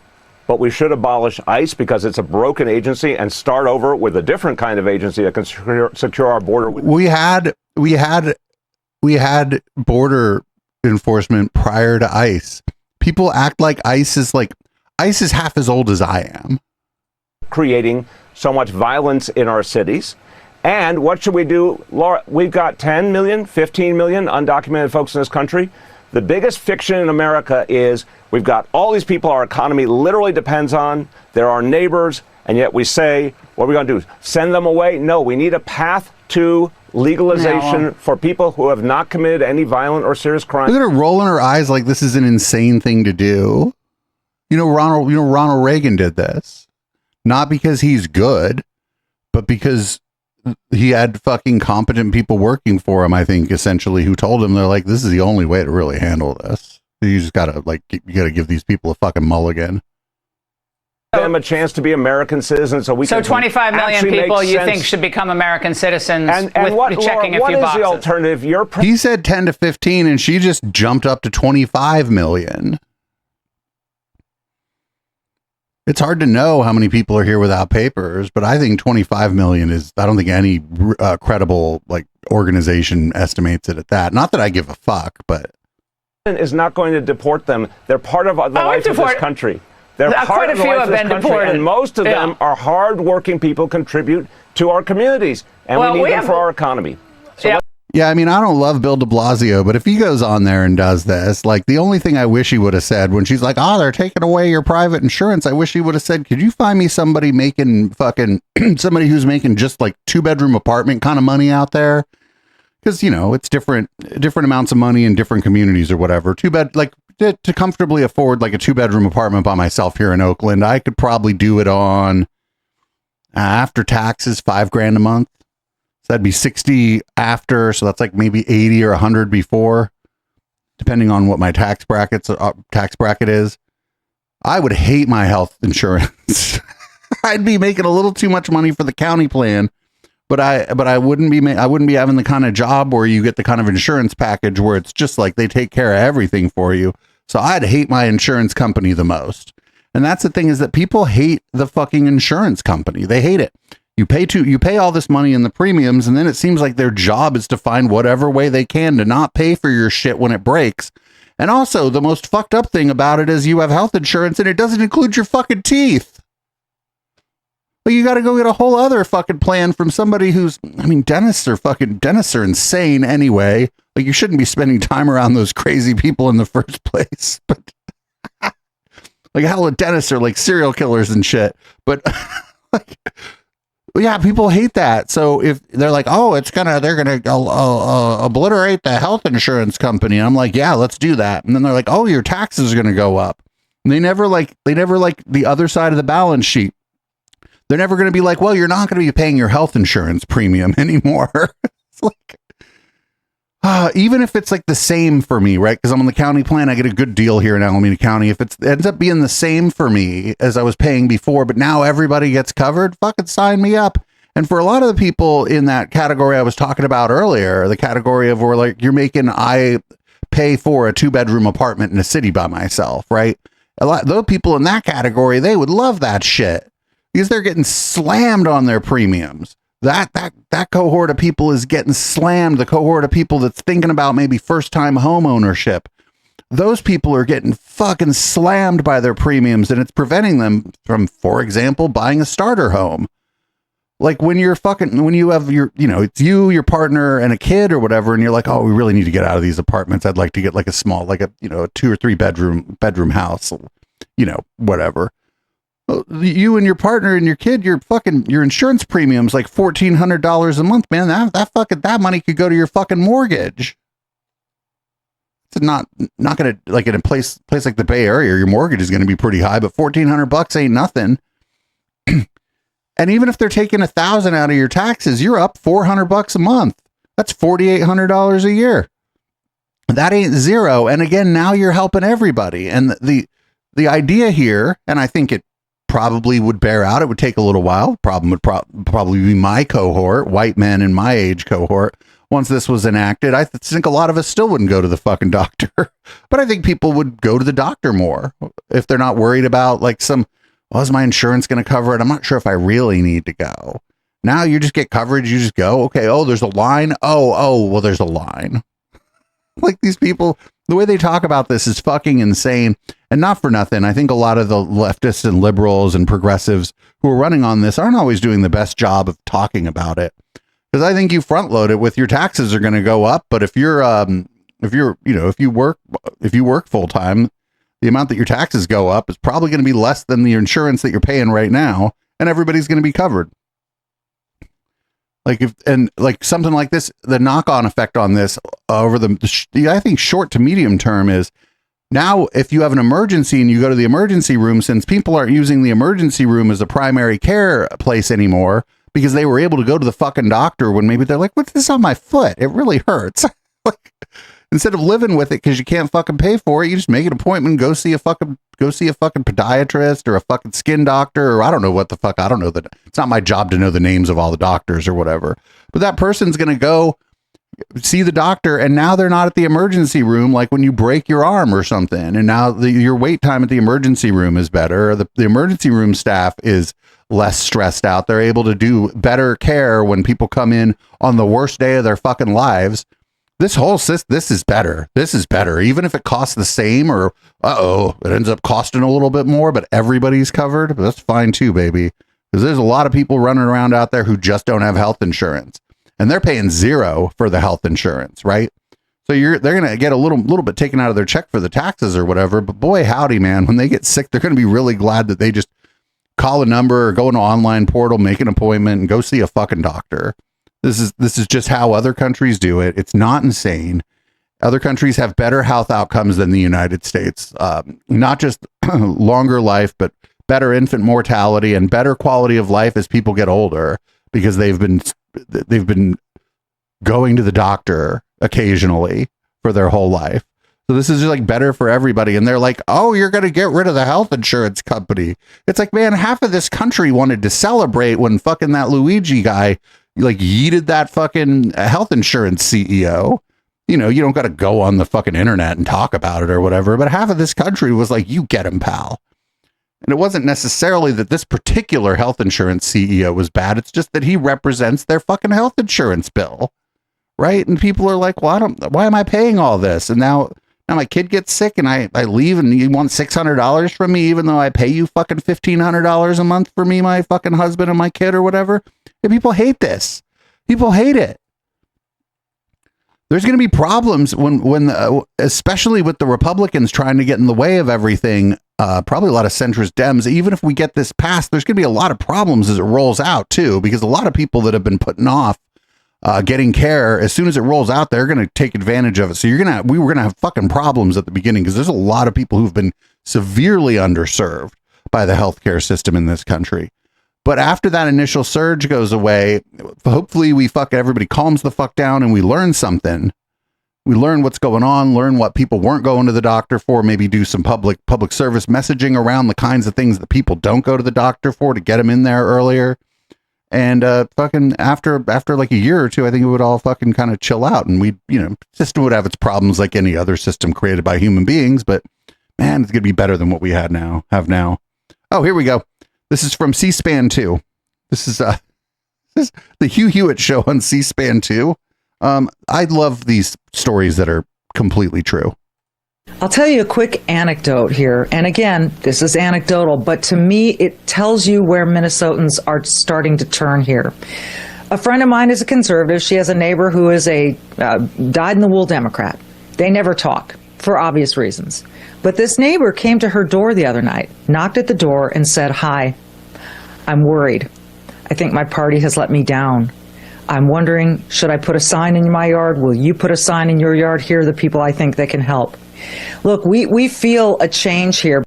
but we should abolish ICE because it's a broken agency and start over with a different kind of agency that can secure our border. We had border enforcement prior to ICE. People act like ICE is half as old as I am. Creating so much violence in our cities. And what should we do, Laura? We've got 10 million, 15 million undocumented folks in this country. The biggest fiction in America is we've got all these people our economy literally depends on. They're our neighbors. And yet we say, what are we going to do? Send them away? No, we need a path to legalization for people who have not committed any violent or serious crime. Look at her rolling her eyes like this is an insane thing to do. Ronald Reagan did this. Not because he's good, but because he had fucking competent people working for him, I think, essentially, who told him, they're like, this is the only way to really handle this. You just gotta, like, you gotta give these people a fucking mulligan. Them a chance to be American citizens, so we so can 25 million people you think should become American citizens and with what, checking Laura, a few what is boxes. the alternative? He said 10 to 15, and she just jumped up to 25 million. It's hard to know how many people are here without papers, but I think 25 million is, I don't think any credible like organization estimates it at that. Not that I give a fuck, but is not going to deport them. They're part of the life of this country. They're Quite part a of the few life have of this been country, deported. and most of them are hard-working people, contribute to our communities, and we need them for our economy. So yeah, I mean, I don't love Bill de Blasio, but if he goes on there and does this, like, the only thing I wish he would have said when she's like, oh, they're taking away your private insurance, I wish he would have said, could you find me somebody making fucking, somebody who's making just like 2-bedroom apartment kind of money out there? Because, you know, it's different amounts of money in different communities or whatever. Like, to comfortably afford like a 2-bedroom apartment by myself here in Oakland, I could probably do it on, after taxes, $5,000 a month. So that'd be 60 after, so that's like maybe 80 or 100 before, depending on what my tax bracket is. I would hate my health insurance. I'd be making a little too much money for the county plan, but I wouldn't be having the kind of job where you get the kind of insurance package where it's just like they take care of everything for you. So I'd hate my insurance company the most. And that's the thing, is that people hate the fucking insurance company. They hate it. You pay all this money in the premiums, and then it seems like their job is to find whatever way they can to not pay for your shit when it breaks. And also, the most fucked up thing about it is you have health insurance and it doesn't include your fucking teeth. Well, you got to go get a whole other fucking plan from somebody who's, I mean, dentists are insane anyway. Like, you shouldn't be spending time around those crazy people in the first place. But like, hell, dentists are like serial killers and shit. But like, yeah, people hate that. So if they're like, oh, they're gonna obliterate the health insurance company, I'm like, yeah, let's do that. And then they're like, oh, your taxes are gonna go up. And they never like the other side of the balance sheet. They're never gonna be like, well, you're not gonna be paying your health insurance premium anymore. It's like, even if it's like the same for me, right? Because I'm on the county plan, I get a good deal here in Alameda County. If it ends up being the same for me as I was paying before, but now everybody gets covered, fucking sign me up. And for a lot of the people in that category I was talking about earlier, the category of where like I pay for a 2-bedroom apartment in a city by myself, right? Those people in that category, they would love that shit because they're getting slammed on their premiums. That cohort of people is getting slammed. The cohort of people that's thinking about maybe first-time home ownership, those people are getting fucking slammed by their premiums, and it's preventing them from, for example, buying a starter home. Like when you have it's you, your partner, and a kid or whatever, and you're like, oh, we really need to get out of these apartments. I'd like to get like a small, like a 2 or 3 bedroom house, whatever. You and your partner and your kid, your insurance premium's like $1,400 a month, man. That money could go to your fucking mortgage. It's not gonna, like, in a place like the Bay Area, your mortgage is gonna be pretty high, but $1,400 ain't nothing. And even if they're taking $1,000 out of your taxes, you're up $400 a month. That's $4,800 a year. That ain't zero. And again, now you're helping everybody. And the idea here, and I think it probably would bear out. It would take a little while. Problem would probably be my cohort, white men in my age cohort. Once this was enacted, I think a lot of us still wouldn't go to the fucking doctor. But I think people would go to the doctor more if they're not worried about like is my insurance going to cover it? I'm not sure if I really need to go. Now you just get coverage. You just go, okay. Oh, there's a line. Well, there's a line. Like, these people, the way they talk about this is fucking insane. And not for nothing, I think a lot of the leftists and liberals and progressives who are running on this aren't always doing the best job of talking about it. Because I think you front load it with your taxes are going to go up, but if you work full time, the amount that your taxes go up is probably going to be less than the insurance that you're paying right now, and everybody's going to be covered. Like, something like this, the knock-on effect on this over I think short to medium term is, now if you have an emergency and you go to the emergency room, since people aren't using the emergency room as a primary care place anymore, because they were able to go to the fucking doctor when maybe they're like, what's this on my foot? It really hurts. Like, instead of living with it because you can't fucking pay for it, you just make an appointment and go see a fucking podiatrist or a fucking skin doctor, or I don't know what the fuck. I don't know that. It's not my job to know the names of all the doctors or whatever. But that person's going to go see the doctor, and now they're not at the emergency room like when you break your arm or something, and now your wait time at the emergency room is better, or the emergency room staff is less stressed out. They're able to do better care when people come in on the worst day of their fucking lives. This whole system, this is better. This is better. Even if it costs the same, or it ends up costing a little bit more, but everybody's covered. But that's fine too, baby. Because there's a lot of people running around out there who just don't have health insurance, and they're paying $0 for the health insurance, right? So they're gonna get a little bit taken out of their check for the taxes or whatever. But boy, howdy, man, when they get sick, they're gonna be really glad that they just call a number or go in an online portal, make an appointment, and go see a fucking doctor. This is just how other countries do it. It's not insane. Other countries have better health outcomes than the United States. Not just longer life, but better infant mortality and better quality of life as people get older, because they've been going to the doctor occasionally for their whole life. So this is just like better for everybody. And they're like, oh, you're going to get rid of the health insurance company. It's like, man, half of this country wanted to celebrate when fucking that Luigi guy like yeeted that fucking health insurance CEO. You know, you don't got to go on the fucking internet and talk about it or whatever, but half of this country was like, you get him, pal. And it wasn't necessarily that this particular health insurance CEO was bad. It's just that he represents their fucking health insurance bill. Right. And people are like, well, why am I paying all this? And now my kid gets sick and I leave and you want $600 from me, even though I pay you fucking $1,500 a month for me, my fucking husband and my kid or whatever. And people hate this. People hate it. There's going to be problems when especially with the Republicans trying to get in the way of everything. Probably a lot of centrist Dems. Even if we get this passed, there's going to be a lot of problems as it rolls out too, because a lot of people that have been putting off getting care, as soon as it rolls out, they're going to take advantage of it. So we were going to have fucking problems at the beginning, because there's a lot of people who've been severely underserved by the healthcare system in this country. But after that initial surge goes away, hopefully everybody calms the fuck down and we learn something. We learn what's going on, learn what people weren't going to the doctor for, maybe do some public service messaging around the kinds of things that people don't go to the doctor for to get them in there earlier. And fucking after like a year or two, I think it would all fucking kind of chill out, and system would have its problems like any other system created by human beings, but man, it's gonna be better than what we have now. Oh, here we go. This is from C-SPAN 2. This is the Hugh Hewitt show on C-SPAN 2. I love these stories that are completely true. I'll tell you a quick anecdote here. And again, this is anecdotal, but to me, it tells you where Minnesotans are starting to turn here. A friend of mine is a conservative. She has a neighbor who is a dyed-in-the-wool Democrat. They never talk for obvious reasons. But this neighbor came to her door the other night, knocked at the door and said, "Hi, I'm worried. I think my party has let me down. I'm wondering, should I put a sign in my yard? Will you put a sign in your yard? Here are the people I think that can help." Look, we feel a change here.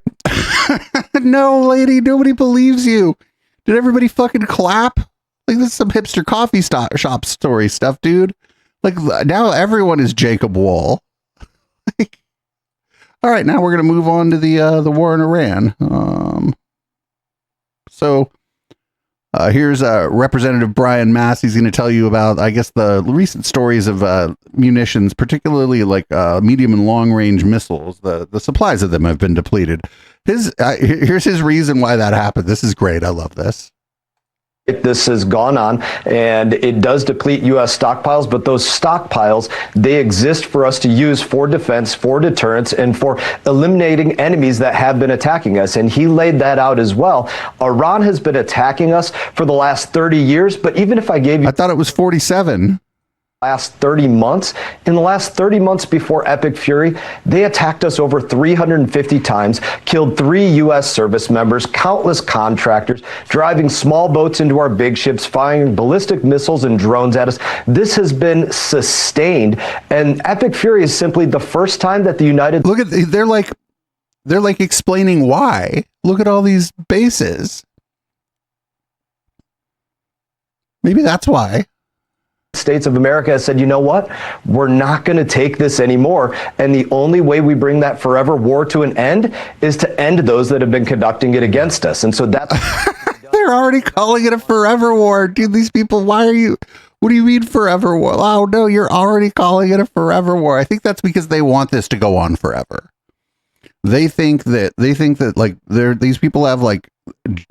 No, lady, nobody believes you. Did everybody fucking clap? Like, this is some hipster coffee shop story stuff, dude. Like, now everyone is Jacob Wool. All right, now we're going to move on to the war in Iran. Here's Representative Brian Mass. He's going to tell you about, I guess, the recent stories of munitions, particularly like medium and long range missiles. The supplies of them have been depleted. Here's his reason why that happened. This is great. I love this. This has gone on, and it does deplete U.S. stockpiles, but those stockpiles, they exist for us to use for defense, for deterrence, and for eliminating enemies that have been attacking us. And he laid that out as well. Iran has been attacking us for the last 30 years, but even if I gave you... I thought it was 47. Last 30 months. In the last 30 months before Epic Fury, they attacked us over 350 times, killed 3 U.S. service members, countless contractors, driving small boats into our big ships, firing ballistic missiles and drones at us. This has been sustained, and Epic Fury is simply the first time that the United... Look at, they're like explaining why. Look at all these bases. Maybe that's why. States of America has said, you know what? We're not going to take this anymore. And the only way we bring that forever war to an end is to end those that have been conducting it against us. And so that's... They're already calling it a forever war. Dude, these people, what do you mean forever war? Oh, no, you're already calling it a forever war. I think that's because they want this to go on forever. They think that like these people have like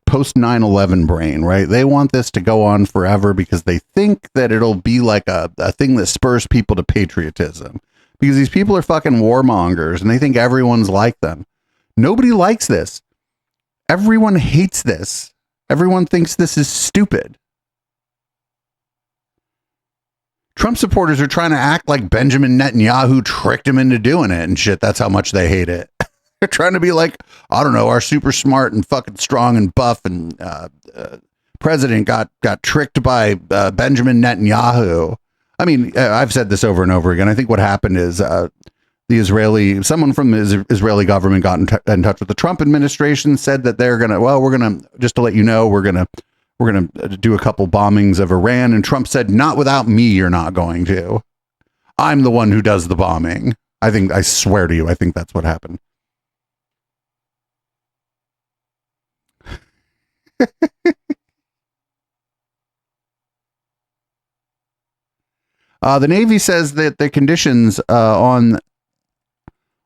post 9/11 brain, right? They want this to go on forever because they think that it'll be like a thing that spurs people to patriotism, because these people are fucking warmongers and they think everyone's like them. Nobody likes this. Everyone hates this. Everyone thinks this is stupid. Trump supporters are trying to act like Benjamin Netanyahu tricked him into doing it and shit. That's how much they hate it. They're trying to be like, I don't know, our super smart and fucking strong and buff and president got tricked by Benjamin Netanyahu. I mean, I've said this over and over again. I think what happened is someone from the Israeli government got in touch with the Trump administration, said that we're gonna, just to let you know, we're gonna do a couple bombings of Iran. And Trump said, not without me, you're not going to. I'm the one who does the bombing. I swear to you, I think that's what happened. The Navy says that the conditions on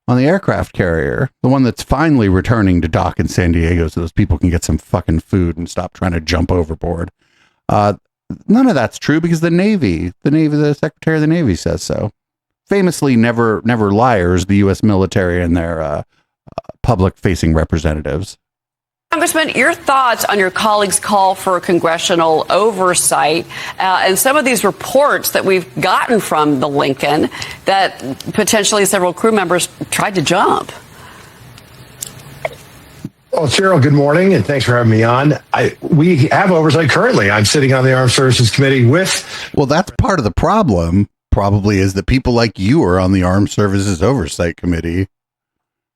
the aircraft carrier, the one that's finally returning to dock in San Diego so those people can get some fucking food and stop trying to jump overboard. None of that's true because the Secretary of the Navy says so. Famously never liars, the U.S. military and their public-facing representatives. Congressman, your thoughts on your colleagues' call for congressional oversight and some of these reports that we've gotten from the Lincoln that potentially several crew members tried to jump? Well, Cheryl, good morning, and thanks for having me on. We have oversight currently. I'm sitting on the Armed Services Committee with... Well, that's part of the problem, probably, is that people like you are on the Armed Services Oversight Committee.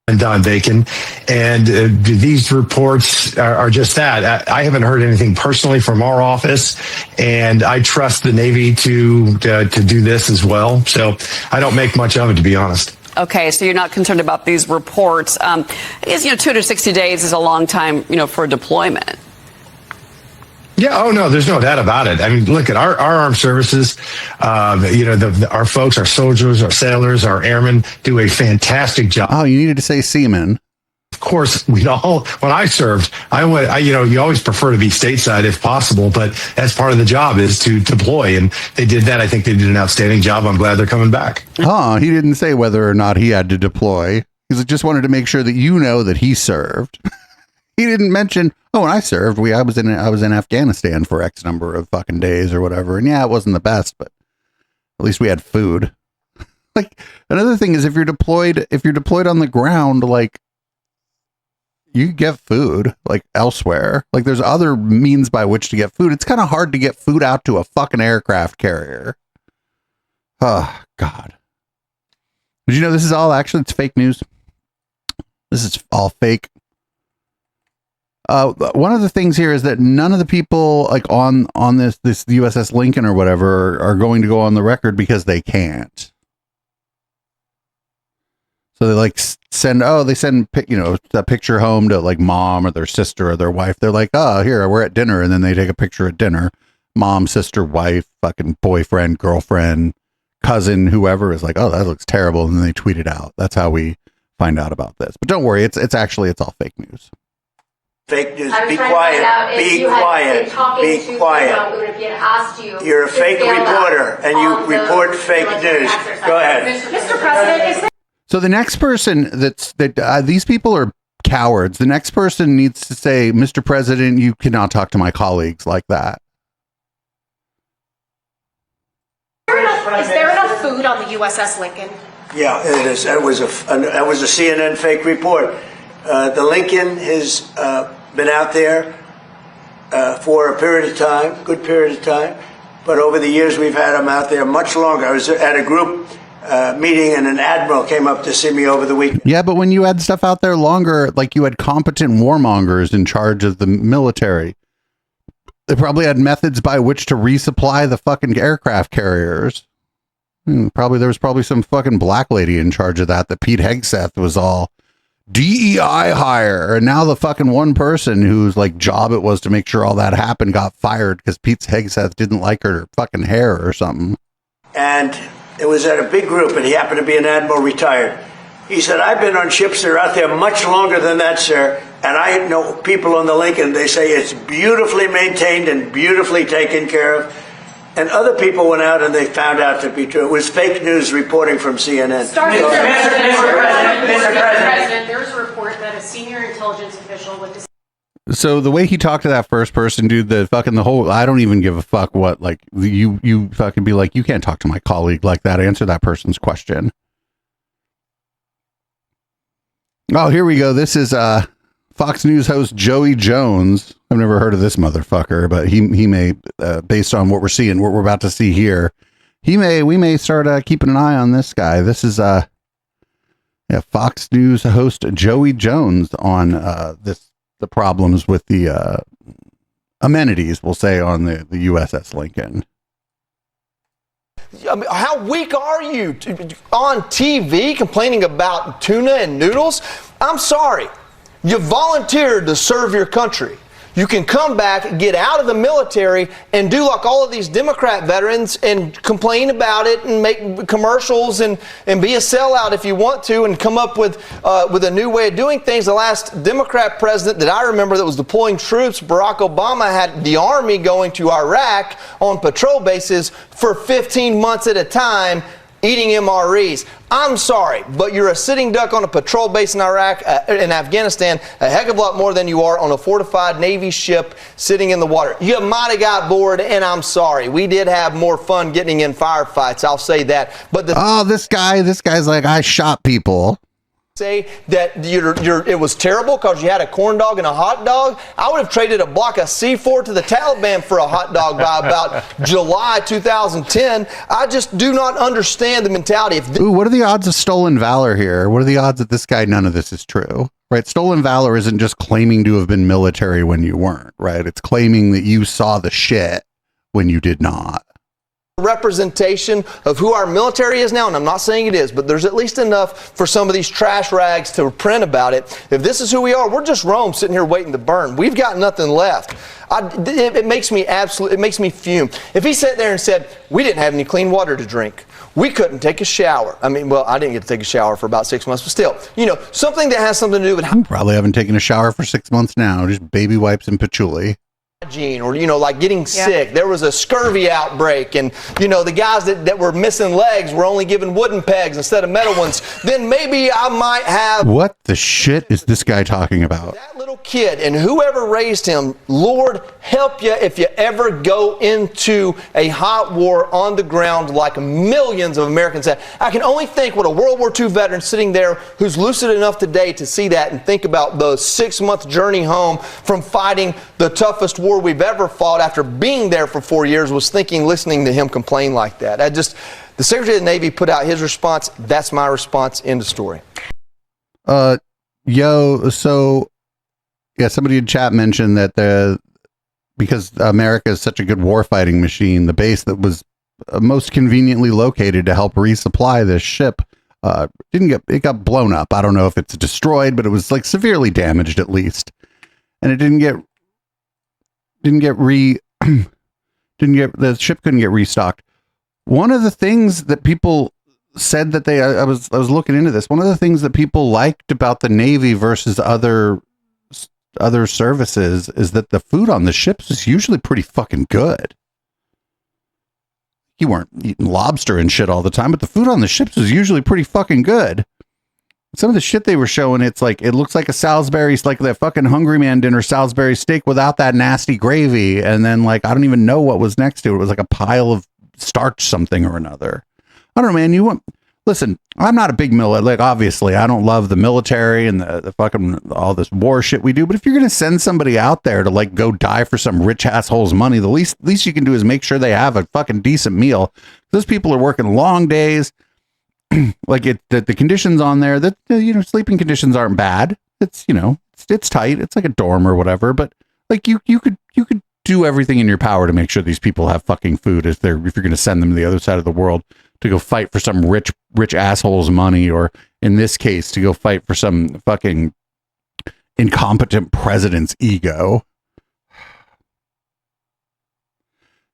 And Don Bacon. And these reports are just that. I haven't heard anything personally from our office, and I trust the Navy to do this as well. So I don't make much of it, to be honest. Okay, so you're not concerned about these reports. I guess, 260 days is a long time, for deployment. Yeah. Oh, no, there's no doubt about it. I mean, look at our armed services. Our folks, our soldiers, our sailors, our airmen do a fantastic job. Oh, you needed to say seamen. Of course, when I served, you always prefer to be stateside if possible, but that's part of the job is to deploy. And they did that. I think they did an outstanding job. I'm glad they're coming back. He didn't say whether or not he had to deploy. He just wanted to make sure that you know that he served. He didn't mention, when I served, I was in Afghanistan for X number of fucking days or whatever. And yeah, it wasn't the best, but at least we had food. Like, another thing is if you're deployed on the ground, like, you get food like elsewhere. Like, there's other means by which to get food. It's kind of hard to get food out to a fucking aircraft carrier. Oh, God. Did you know this is all it's fake news? This is all fake. One of the things here is that none of the people like on this USS Lincoln or whatever are going to go on the record because they can't. So they send a picture home to like mom or their sister or their wife. They're like, oh, here, we're at dinner. And then they take a picture at dinner. Mom, sister, wife, fucking boyfriend, girlfriend, cousin, whoever is like, oh, that looks terrible. And then they tweet it out. That's how we find out about this. But don't worry, it's all fake news. Fake news. Be quiet. Be quiet. Be quiet. You're a fake reporter, and you report fake news. Go ahead. Mr. President, so the next person these people are cowards. The next person needs to say, Mr. President, you cannot talk to my colleagues like that. is there enough food on the USS Lincoln? Yeah, it is. That was a CNN fake report. The Lincoln has been out there for a period of time, good period of time. But over the years, we've had them out there much longer. I was at a group meeting, and an admiral came up to see me over the weekend. Yeah, but when you had stuff out there longer, like you had competent warmongers in charge of the military. They probably had methods by which to resupply the fucking aircraft carriers. There was probably some fucking black lady in charge of that Pete Hegseth was all DEI hire. And now the fucking one person whose like job it was to make sure all that happened got fired because Pete Hegseth didn't like her fucking hair or something. And it was at a big group, and he happened to be an admiral retired. He said, I've been on ships that are out there much longer than that, sir. And I know people on the Lincoln, they say it's beautifully maintained and beautifully taken care of. And other people went out and they found out to be true. It was fake news reporting from CNN. Mr. President, there was a report that a senior intelligence official with the So the way he talked to that first person, dude, the whole, I don't even give a fuck what, like, you fucking be like, you can't talk to my colleague like that. Answer that person's question. Oh, here we go. This is Fox News host Joey Jones. I've never heard of this motherfucker, but he may, based on what we're seeing, what we're about to see here, we may start keeping an eye on this guy. This is Fox News host Joey Jones on the problems with the amenities, we'll say, on the USS Lincoln. I mean, how weak are you on TV complaining about tuna and noodles? I'm sorry. You volunteered to serve your country. You can come back, get out of the military, and do like all of these Democrat veterans and complain about it and make commercials and be a sellout if you want to and come up with a new way of doing things. The last Democrat president that I remember that was deploying troops, Barack Obama, had the Army going to Iraq on patrol bases for 15 months at a time, eating MREs. I'm sorry, but you're a sitting duck on a patrol base in Iraq, in Afghanistan, a heck of a lot more than you are on a fortified Navy ship sitting in the water. You might have got bored, and I'm sorry. We did have more fun getting in firefights, I'll say that. But this guy's like, I shot people. Say that it was terrible because you had a corn dog and a hot dog. I would have traded a block of C4 to the Taliban for a hot dog by about July 2010. I just do not understand the mentality. Ooh, what are the odds of stolen valor here? What are the odds that this guy, none of this is true? Right? Stolen valor isn't just claiming to have been military when you weren't, right? It's claiming that you saw the shit when you did not. Representation of who our military is now, and I'm not saying it is, but there's at least enough for some of these trash rags to print about it. If this is who we are, we're just Rome sitting here waiting to burn. We've got nothing left. It makes me fume. If he sat there and said, we didn't have any clean water to drink, we couldn't take a shower. I mean, well, I didn't get to take a shower for about 6 months, but still, something that has something to do with you probably haven't taken a shower for 6 months now, just baby wipes and patchouli. Or like getting sick. There was a scurvy outbreak, and the guys that were missing legs were only given wooden pegs instead of metal ones. Then maybe I might have. What the shit is this guy talking about? That little kid and whoever raised him, Lord help you if you ever go into a hot war on the ground like millions of Americans have. I can only think what a World War II veteran sitting there who's lucid enough today to see that and think about the 6-month journey home from fighting the toughest war we've ever fought after being there for 4 years was thinking, listening to him complain like that. The Secretary of the Navy put out his response. That's my response. End of story. So yeah, somebody in chat mentioned that because America is such a good warfighting machine, the base that was most conveniently located to help resupply this ship it got blown up. I don't know if it's destroyed, but it was like severely damaged at least, and it the ship couldn't get restocked. One of the things that people said that I was looking into this. One of the things that people liked about the Navy versus other services is that the food on the ships is usually pretty fucking good. You weren't eating lobster and shit all the time, but the food on the ships was usually pretty fucking good. Some of the shit they were showing, it looks like a Salisbury, like that fucking Hungry Man dinner Salisbury steak without that nasty gravy. And then I don't even know what was next to it. It was like a pile of starch something or another. I don't know, man. Listen, I'm not a big obviously I don't love the military and the fucking, all this war shit we do. But if you're going to send somebody out there to go die for some rich asshole's money, the least you can do is make sure they have a fucking decent meal. Those people are working long days. The conditions on there, that sleeping conditions aren't bad. It's it's tight. It's like a dorm or whatever. But you could do everything in your power to make sure these people have fucking food if you're going to send them to the other side of the world to go fight for some rich asshole's money, or in this case, to go fight for some fucking incompetent president's ego.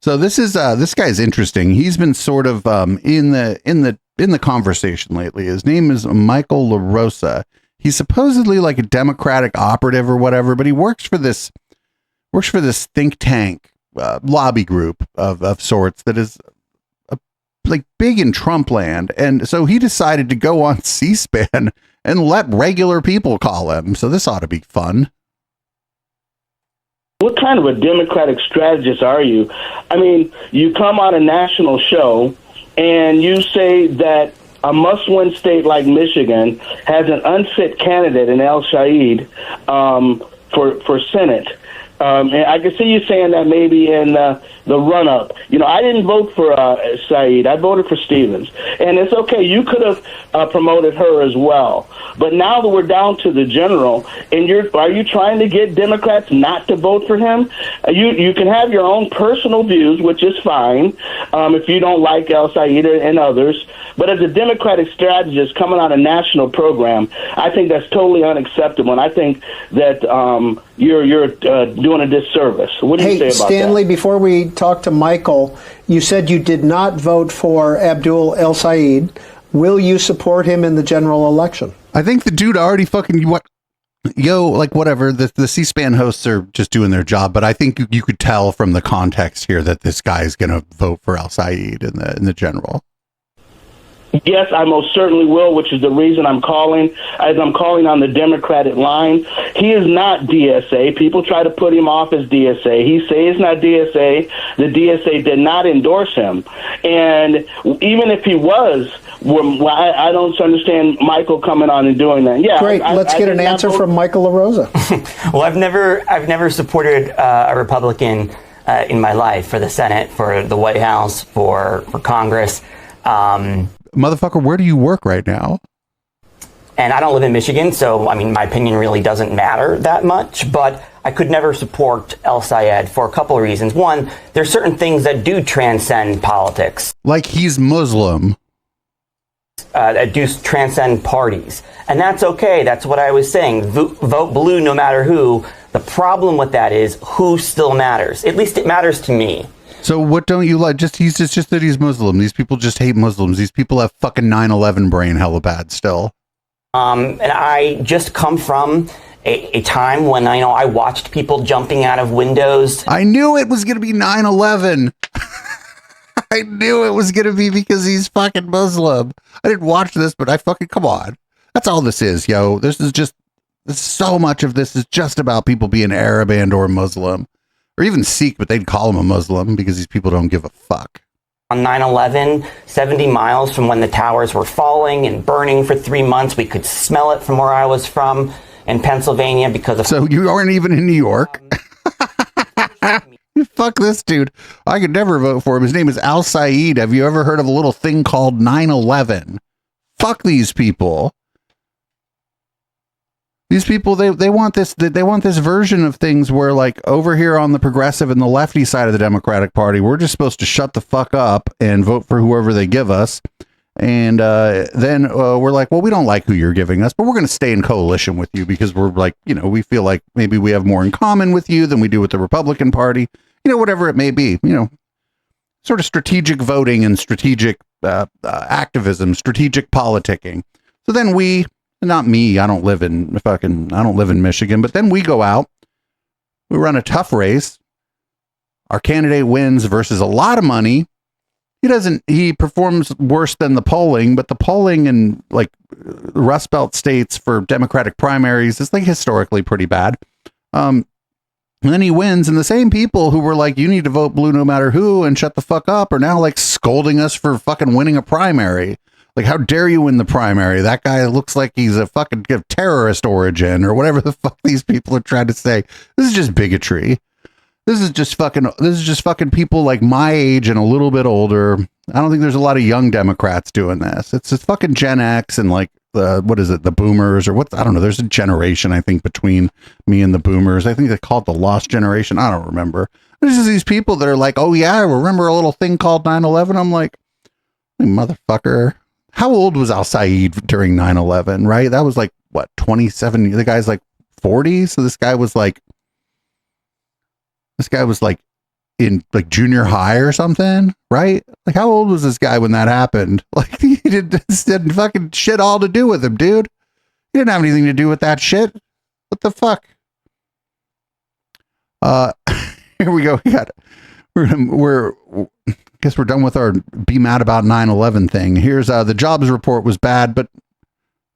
So this guy's interesting. He's been sort of in the conversation lately. His name is Michael LaRosa. He's supposedly like a Democratic operative or whatever, but he works for this think tank lobby group of sorts that is like big in Trump land. And so he decided to go on C-SPAN and let regular people call him. So this ought to be fun. What kind of a Democratic strategist are you? I mean, you come on a national show and you say that a must-win state like Michigan has an unfit candidate in El Said for Senate. And I can see you saying that maybe in the run-up. You know, I didn't vote for Said. I voted for Stevens. And it's okay. You could have promoted her as well. But now that we're down to the general, and are you trying to get Democrats not to vote for him? You can have your own personal views, which is fine, if you don't like El Said and others. But as a Democratic strategist coming on a national program, I think that's totally unacceptable. And I think that you're doing a disservice. What do you say about Stanley, that? before we talk to Michael, you said you did not vote for Abdul El Said. Will you support him in the general election? I think the dude already fucking whatever. The C-SPAN hosts are just doing their job, but I think you could tell from the context here that this guy is going to vote for El Said in the general. Yes, I most certainly will, which is the reason I'm calling, as I'm calling on the Democratic line. He is not DSA. People try to put him off as DSA. He says he's not DSA. The DSA did not endorse him. And even if he was, I don't understand Michael coming on and doing that. Yeah, great. Let's get an answer from Michael LaRosa. Well, I've never supported a Republican in my life for the Senate, for the White House, for Congress. Motherfucker, where do you work right now? And I don't live in Michigan, so, I mean, my opinion really doesn't matter that much, but I could never support El Sayed for a couple of reasons. One, there's certain things that do transcend politics. Like he's Muslim. That do transcend parties. And that's okay. That's what I was saying. Vote blue no matter who. The problem with that is who still matters. At least it matters to me. So what don't you like? Just that he's Muslim. These people just hate Muslims. These people have fucking 9/11 brain hella bad still. And I just come from a time when I watched people jumping out of windows. I knew it was going to be 9/11. I knew it was going to be because he's fucking Muslim. I didn't watch this, but I fucking, come on. That's all this is, yo. So much of this is just about people being Arab and or Muslim. Or even Sikh, but they'd call him a Muslim because these people don't give a fuck. On 9/11, 70 miles from when the towers were falling and burning for 3 months, we could smell it from where I was from in Pennsylvania because of... So you aren't even in New York? Fuck this dude. I could never vote for him. His name is Al Said. Have you ever heard of a little thing called 9/11? Fuck these people. These people, they want this version of things where, like, over here on the progressive and the lefty side of the Democratic Party, we're just supposed to shut the fuck up and vote for whoever they give us. And then we're like, well, we don't like who you're giving us, but we're going to stay in coalition with you because we're like, we feel like maybe we have more in common with you than we do with the Republican Party, whatever it may be, sort of strategic voting and strategic activism, strategic politicking. So then not me, I don't live in Michigan, but then we go out, we run a tough race. Our candidate wins versus a lot of money. He performs worse than the polling, but the polling in like Rust Belt states for Democratic primaries is like historically pretty bad. And then he wins, and the same people who were like, you need to vote blue no matter who and shut the fuck up are now like scolding us for fucking winning a primary. Like, how dare you win the primary? That guy looks like he's a fucking terrorist origin or whatever the fuck these people are trying to say. This is just bigotry. This is just fucking people like my age and a little bit older. I don't think there's a lot of young Democrats doing this. It's fucking Gen X and like the boomers or what? I don't know. There's a generation, I think, between me and the boomers. I think they call it the lost generation. I don't remember. There's just these people that are like, oh yeah, I remember a little thing called 9/11. I'm like, motherfucker. How old was Al Saeed during 9/11, right? That was like, what, 27? The guy's like 40. So this guy was like in like junior high or something, right? Like, how old was this guy when that happened? Like, he didn't fucking shit all to do with him, dude. He didn't have anything to do with that shit. What the fuck? Here we go. We're guess we're done with our be mad about 9/11 thing. Here's the jobs report was bad, but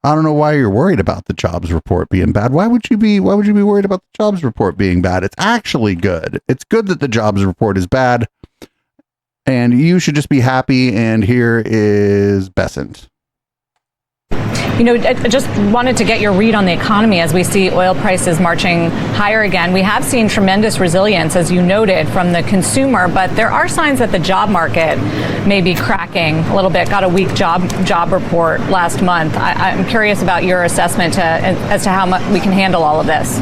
I don't know why you're worried about the jobs report being bad. Why would you be worried about the jobs report being bad? It's actually good. It's good that the jobs report is bad, and you should just be happy. And here is Besant. You know, I just wanted to get your read on the economy as we see oil prices marching higher again. We have seen tremendous resilience, as you noted, from the consumer, but there are signs that the job market may be cracking a little bit. Got a weak job report last month. I'm curious about your assessment as to how much we can handle all of this.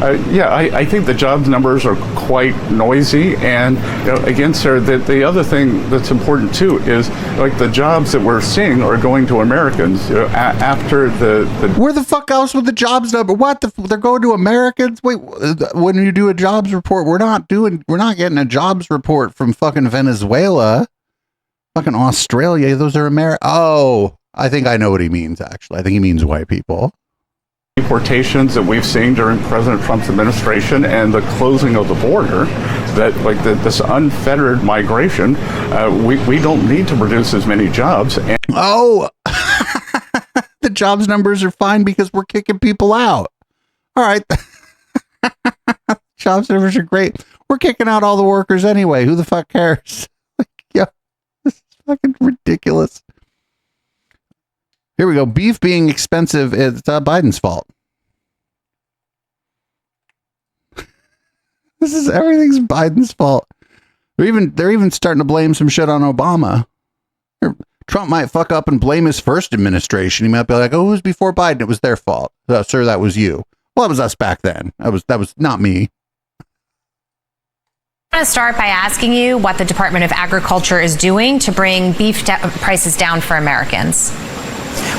I think the jobs numbers are quite noisy, and again, sir, the other thing that's important too is like the jobs that we're seeing are going to Americans after the. Where the fuck else with the jobs number? What they're going to Americans? Wait, when you do a jobs report, we're not getting a jobs report from fucking Venezuela, fucking Australia. Those are Oh, I think I know what he means. Actually, I think he means white people. Deportations that we've seen during President Trump's administration and the closing of the border, that like this unfettered migration, we don't need to produce as many jobs. And the jobs numbers are fine because we're kicking people out. All right. Jobs numbers are great. We're kicking out all the workers anyway. Who the fuck cares? This is fucking ridiculous. Here we go. Beef being expensive is Biden's fault. Everything's Biden's fault. They're even starting to blame some shit on Obama. Trump might fuck up and blame his first administration. He might be like, "Oh, it was before Biden. It was their fault." Sir, that was you. Well, it was us back then. That was not me. I want to start by asking you what the Department of Agriculture is doing to bring beef prices down for Americans.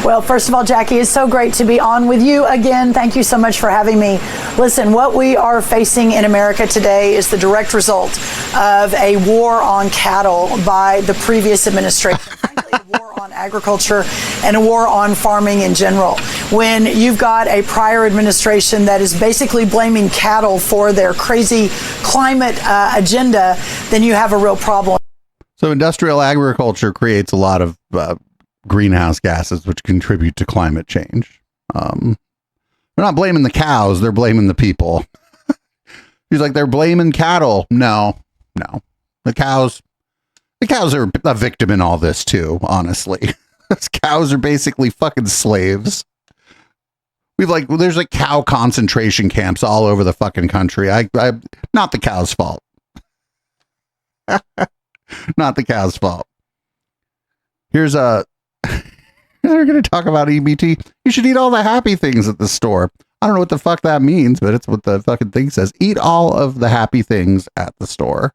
Well, first of all, Jackie, it's so great to be on with you again. Thank you so much for having me. Listen, what we are facing in America today is the direct result of a war on cattle by the previous administration. Frankly, a war on agriculture and a war on farming in general. When you've got a prior administration that is basically blaming cattle for their crazy climate agenda, then you have a real problem. So industrial agriculture creates a lot of greenhouse gases, which contribute to climate change. They're not blaming the cows, they're blaming the people. He's like, they're blaming cattle. No. The cows are a victim in all this too, honestly. Those cows are basically fucking slaves. There's like cow concentration camps all over the fucking country. Not the cow's fault. Not the cow's fault. Here's we're going to talk about EBT. You should eat all the happy things at the store. I don't know what the fuck that means, but it's what the fucking thing says. Eat all of the happy things at the store.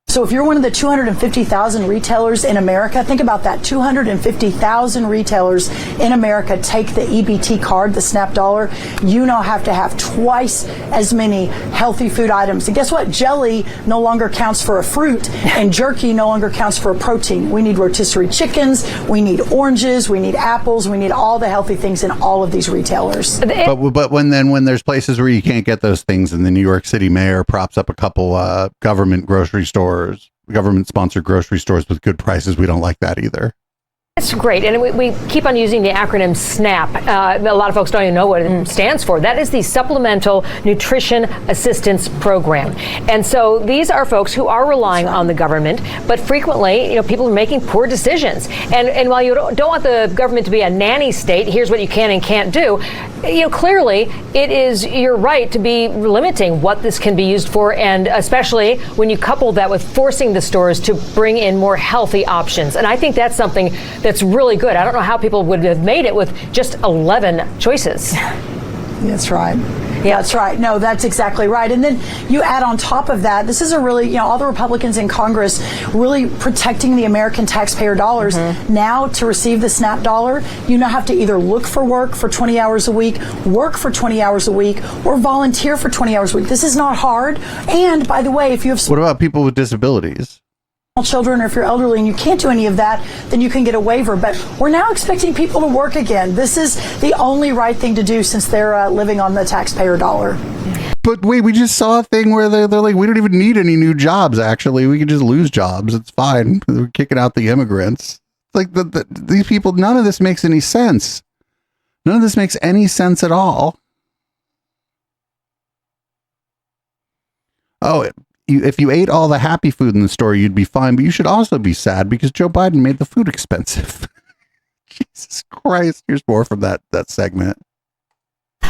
So if you're one of the 250,000 retailers in America, think about that. 250,000 retailers in America take the EBT card, the SNAP dollar. You now have to have twice as many healthy food items. And guess what? Jelly no longer counts for a fruit, and jerky no longer counts for a protein. We need rotisserie chickens, we need oranges, we need apples, we need all the healthy things in all of these retailers. But when there's places where you can't get those things, and the New York City mayor props up a couple government grocery stores, government-sponsored grocery stores with good prices, we don't like that either. That's great. And we keep on using the acronym SNAP. A lot of folks don't even know what it stands for. That is the Supplemental Nutrition Assistance Program. And so these are folks who are relying on the government, but frequently, people are making poor decisions. And while you don't want the government to be a nanny state, here's what you can and can't do, clearly it is your right to be limiting what this can be used for, and especially when you couple that with forcing the stores to bring in more healthy options. And I think that's something that's really good. I don't know how people would have made it with just 11 choices. That's right. Yeah, that's right. No, that's exactly right. And then you add on top of that, this is a really, all the Republicans in Congress really protecting the American taxpayer dollars. Now, to receive the SNAP dollar, you now have to either look for work for 20 hours a week, work for 20 hours a week, or volunteer for 20 hours a week. This is not hard. And by the way, if you have What about people with disabilities? Children, or if you're elderly and you can't do any of that, then you can get a waiver. But we're now expecting people to work again. This is the only right thing to do since they're living on the taxpayer dollar. But wait, we just saw a thing where they're like, we don't even need any new jobs, actually. We can just lose jobs. It's fine. We're kicking out the immigrants. Like, these people, none of this makes any sense. None of this makes any sense at all. Oh, if you ate all the happy food in the store, you'd be fine, but you should also be sad because Joe Biden made the food expensive. Jesus Christ. Here's more from that segment.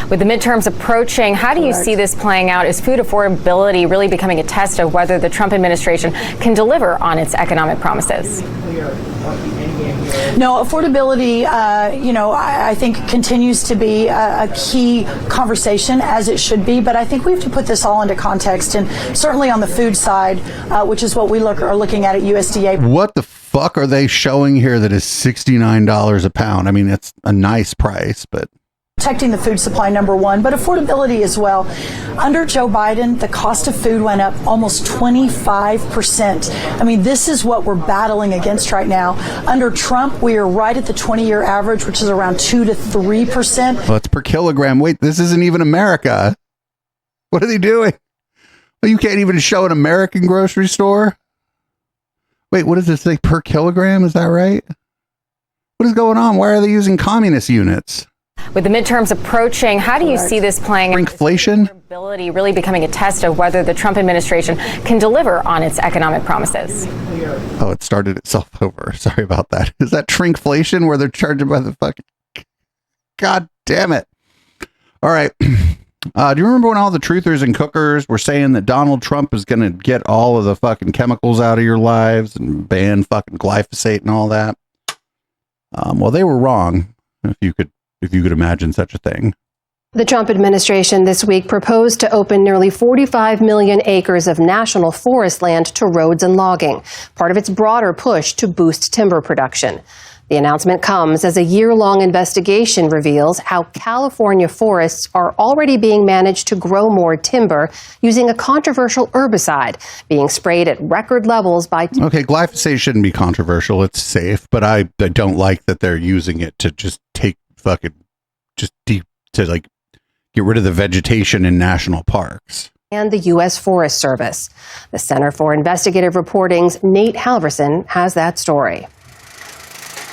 With the midterms approaching, how do you see this playing out? Is food affordability really becoming a test of whether the Trump administration can deliver on its economic promises? No, affordability, I think continues to be a key conversation, as it should be. But I think we have to put this all into context, and certainly on the food side, which is what we are looking at USDA. What the fuck are they showing here that is $69 a pound? I mean, it's a nice price, but Protecting the food supply, number one, but affordability as well. Under Joe Biden, the cost of food went up almost 25%. I mean, this is what we're battling against right now. Under Trump, we are right at the 20-year average, which is around 2 to 3%. Well, it's per kilogram. Wait, this isn't even America. What are they doing? Well, you can't even show an American grocery store. Wait, what does this say? Per kilogram? Is that right? What is going on? Why are they using communist units? With the midterms approaching, how do you see this playing out? Inflation? Affordability really becoming a test of whether the Trump administration can deliver on its economic promises. Oh, it started itself over. Sorry about that. Is that shrinkflation where they're charging by the fucking... God damn it. All right. Do you remember when all the truthers and cookers were saying that Donald Trump is going to get all of the fucking chemicals out of your lives and ban fucking glyphosate and all that? Well, they were wrong, if you could imagine such a thing. The Trump administration this week proposed to open nearly 45 million acres of national forest land to roads and logging, part of its broader push to boost timber production. The announcement comes as a year-long investigation reveals how California forests are already being managed to grow more timber using a controversial herbicide being sprayed at record levels by... Okay, glyphosate shouldn't be controversial. It's safe, but I don't like that they're using it to just take fucking... to get rid of the vegetation in national parks. And the U.S. Forest Service. The Center for Investigative Reporting's Nate Halverson has that story.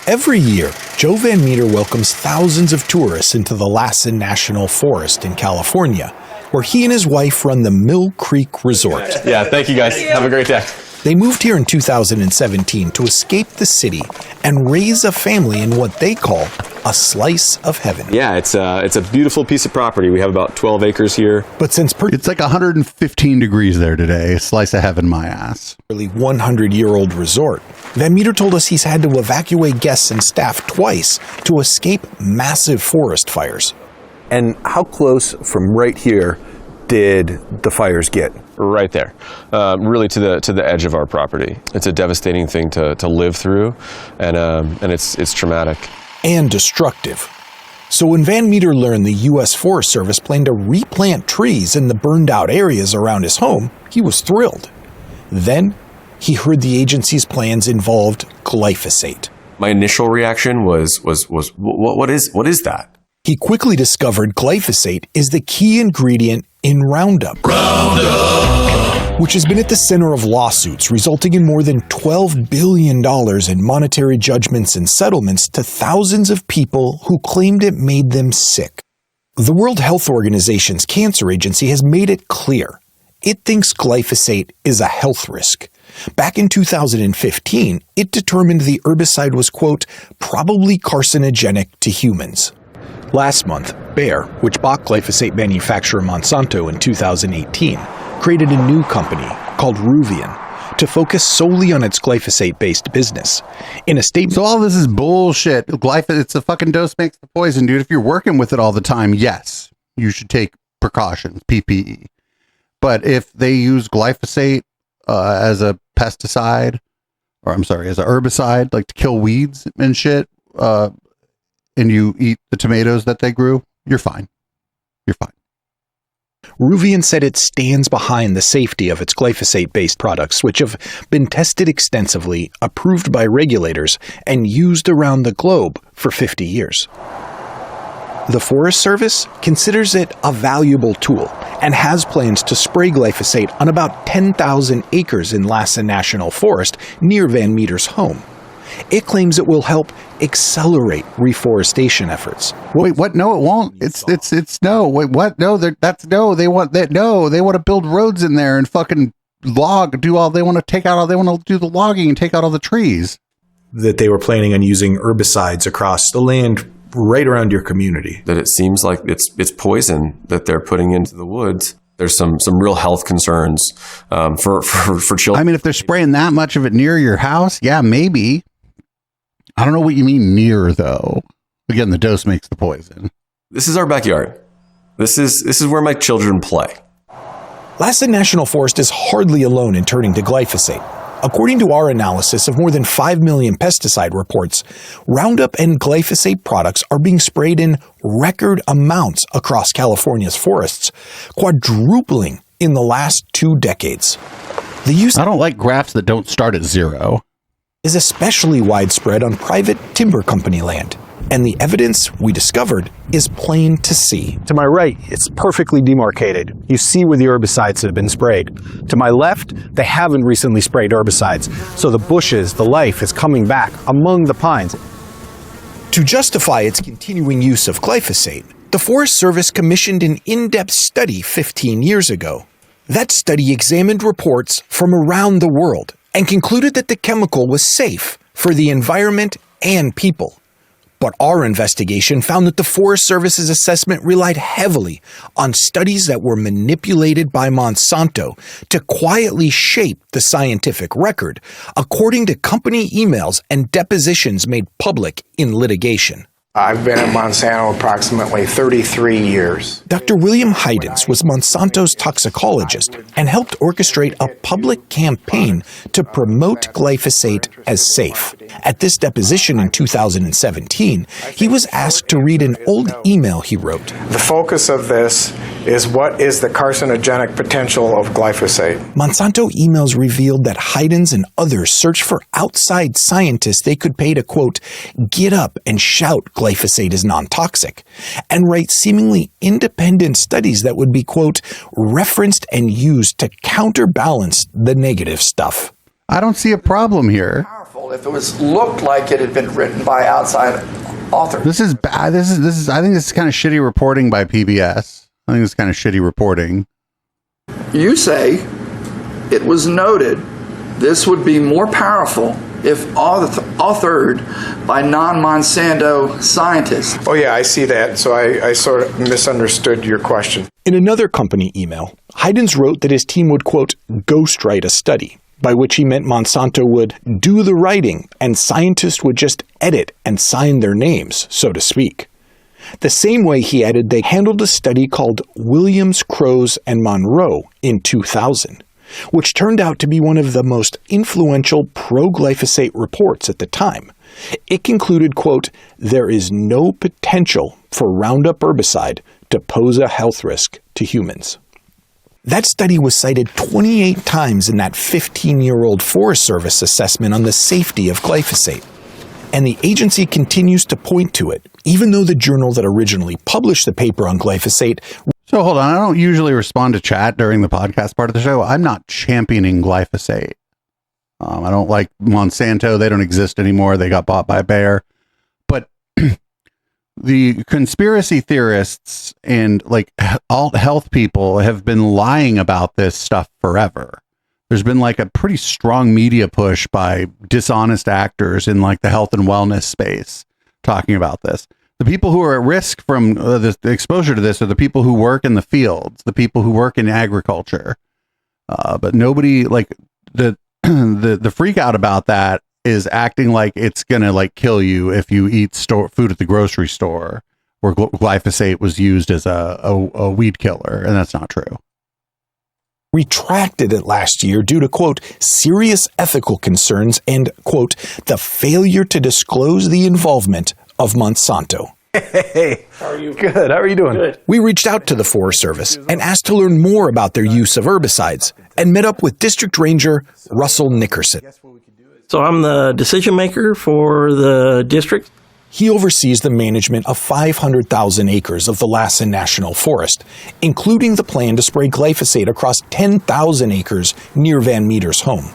Every year, Joe Van Meter welcomes thousands of tourists into the Lassen National Forest in California, where he and his wife run the Mill Creek Resort. Yeah, thank you guys. Have a great day. They moved here in 2017 to escape the city and raise a family in what they call a slice of heaven. Yeah, it's a beautiful piece of property. We have about 12 acres here. But since it's like 115 degrees there today, a slice of heaven, my ass. Nearly 100-year-old resort, Van Meter told us he's had to evacuate guests and staff twice to escape massive forest fires. And how close from right here did the fires get? Right there, really to the edge of our property. It's a devastating thing to live through, and it's traumatic and destructive. So when Van Meter learned the U.S. Forest Service planned to replant trees in the burned out areas around his home, he was thrilled. Then he heard the agency's plans involved glyphosate. My initial reaction was what is that? He quickly discovered glyphosate is the key ingredient in Roundup, which has been at the center of lawsuits resulting in more than $12 billion in monetary judgments and settlements to thousands of people who claimed it made them sick. The World Health Organization's cancer agency has made it clear it thinks glyphosate is a health risk. Back in 2015, it determined the herbicide was, quote, probably carcinogenic to humans. Last month, Bayer, which bought glyphosate manufacturer Monsanto in 2018, created a new company called Ruvian to focus solely on its glyphosate-based business. In a statement... So all this is bullshit. Glyphosate, it's a fucking dose makes the poison, dude. If you're working with it all the time, yes, you should take precautions, PPE. But if they use glyphosate as a pesticide, or I'm sorry, as a herbicide, like to kill weeds and shit, and you eat the tomatoes that they grew, you're fine. You're fine. Ruvian said it stands behind the safety of its glyphosate-based products, which have been tested extensively, approved by regulators, and used around the globe for 50 years. The Forest Service considers it a valuable tool and has plans to spray glyphosate on about 10,000 acres in Lhasa National Forest near Van Meter's home. It claims it will help accelerate reforestation efforts. Wait, what? No, it won't. It's no. Wait, what? No, that's no. They want that. No, they want to build roads in there and fucking log. Do all they want to take out all. They want to do the logging and take out all the trees. That they were planning on using herbicides across the land right around your community. That it seems like it's poison that they're putting into the woods. There's some real health concerns for children. I mean, if they're spraying that much of it near your house, yeah, maybe. I don't know what you mean near, though. Again, the dose makes the poison. This is our backyard. This is where my children play. Lhasa National Forest is hardly alone in turning to glyphosate. According to our analysis of more than 5 million pesticide reports, Roundup and glyphosate products are being sprayed in record amounts across California's forests, quadrupling in the last 2 decades. The use I don't like graphs that don't start at 0. Is especially widespread on private timber company land. And the evidence we discovered is plain to see. To my right, it's perfectly demarcated. You see where the herbicides have been sprayed. To my left, they haven't recently sprayed herbicides. So the bushes, the life is coming back among the pines. To justify its continuing use of glyphosate, the Forest Service commissioned an in-depth study 15 years ago. That study examined reports from around the world and concluded that the chemical was safe for the environment and people. But our investigation found that the Forest Service's assessment relied heavily on studies that were manipulated by Monsanto to quietly shape the scientific record, according to company emails and depositions made public in litigation. I've been at Monsanto approximately 33 years. Dr. William Heidens was Monsanto's toxicologist and helped orchestrate a public campaign to promote glyphosate as safe. At this deposition in 2017, he was asked to read an old email he wrote. The focus of this is what is the carcinogenic potential of glyphosate. Monsanto emails revealed that Heidens and others searched for outside scientists they could pay to, quote, get up and shout glyphosate is non-toxic, and write seemingly independent studies that would be, quote, referenced and used to counterbalance the negative stuff. I don't see a problem here. If it was looked like it had been written by outside authors. This is bad. This is. I think this is kind of shitty reporting by PBS. I think it's kind of shitty reporting. You say it was noted this would be more powerful if authored by non-Monsanto scientists. Oh yeah, I see that. So I sort of misunderstood your question. In another company email, Heidens wrote that his team would, quote, ghostwrite a study, by which he meant Monsanto would do the writing and scientists would just edit and sign their names, so to speak. The same way, he added, they handled a study called Williams, Crows, and Monroe in 2000, which turned out to be one of the most influential pro-glyphosate reports at the time. It concluded, quote, there is no potential for Roundup herbicide to pose a health risk to humans. That study was cited 28 times in that 15-year-old Forest Service assessment on the safety of glyphosate. And the agency continues to point to it, even though the journal that originally published the paper on glyphosate... So hold on, I don't usually respond to chat during the podcast part of the show. I'm not championing glyphosate. I don't like Monsanto. They don't exist anymore. They got bought by Bayer. But the conspiracy theorists and like alt health people have been lying about this stuff forever. There's been like a pretty strong media push by dishonest actors in like the health and wellness space talking about this. The people who are at risk from the exposure to this are the people who work in the fields, the people who work in agriculture. But nobody, like the freak out about that is acting like it's going to like kill you if you eat food at the grocery store where glyphosate was used as a weed killer, and that's not true. Retracted it last year due to, quote, serious ethical concerns and, quote, the failure to disclose the involvement of Monsanto. Hey, how are you? Good. How are you doing? Good. We reached out to the Forest Service and asked to learn more about their use of herbicides and met up with District Ranger Russell Nickerson. So I'm the decision maker for the district. He oversees the management of 500,000 acres of the Lassen National Forest, including the plan to spray glyphosate across 10,000 acres near Van Meter's home.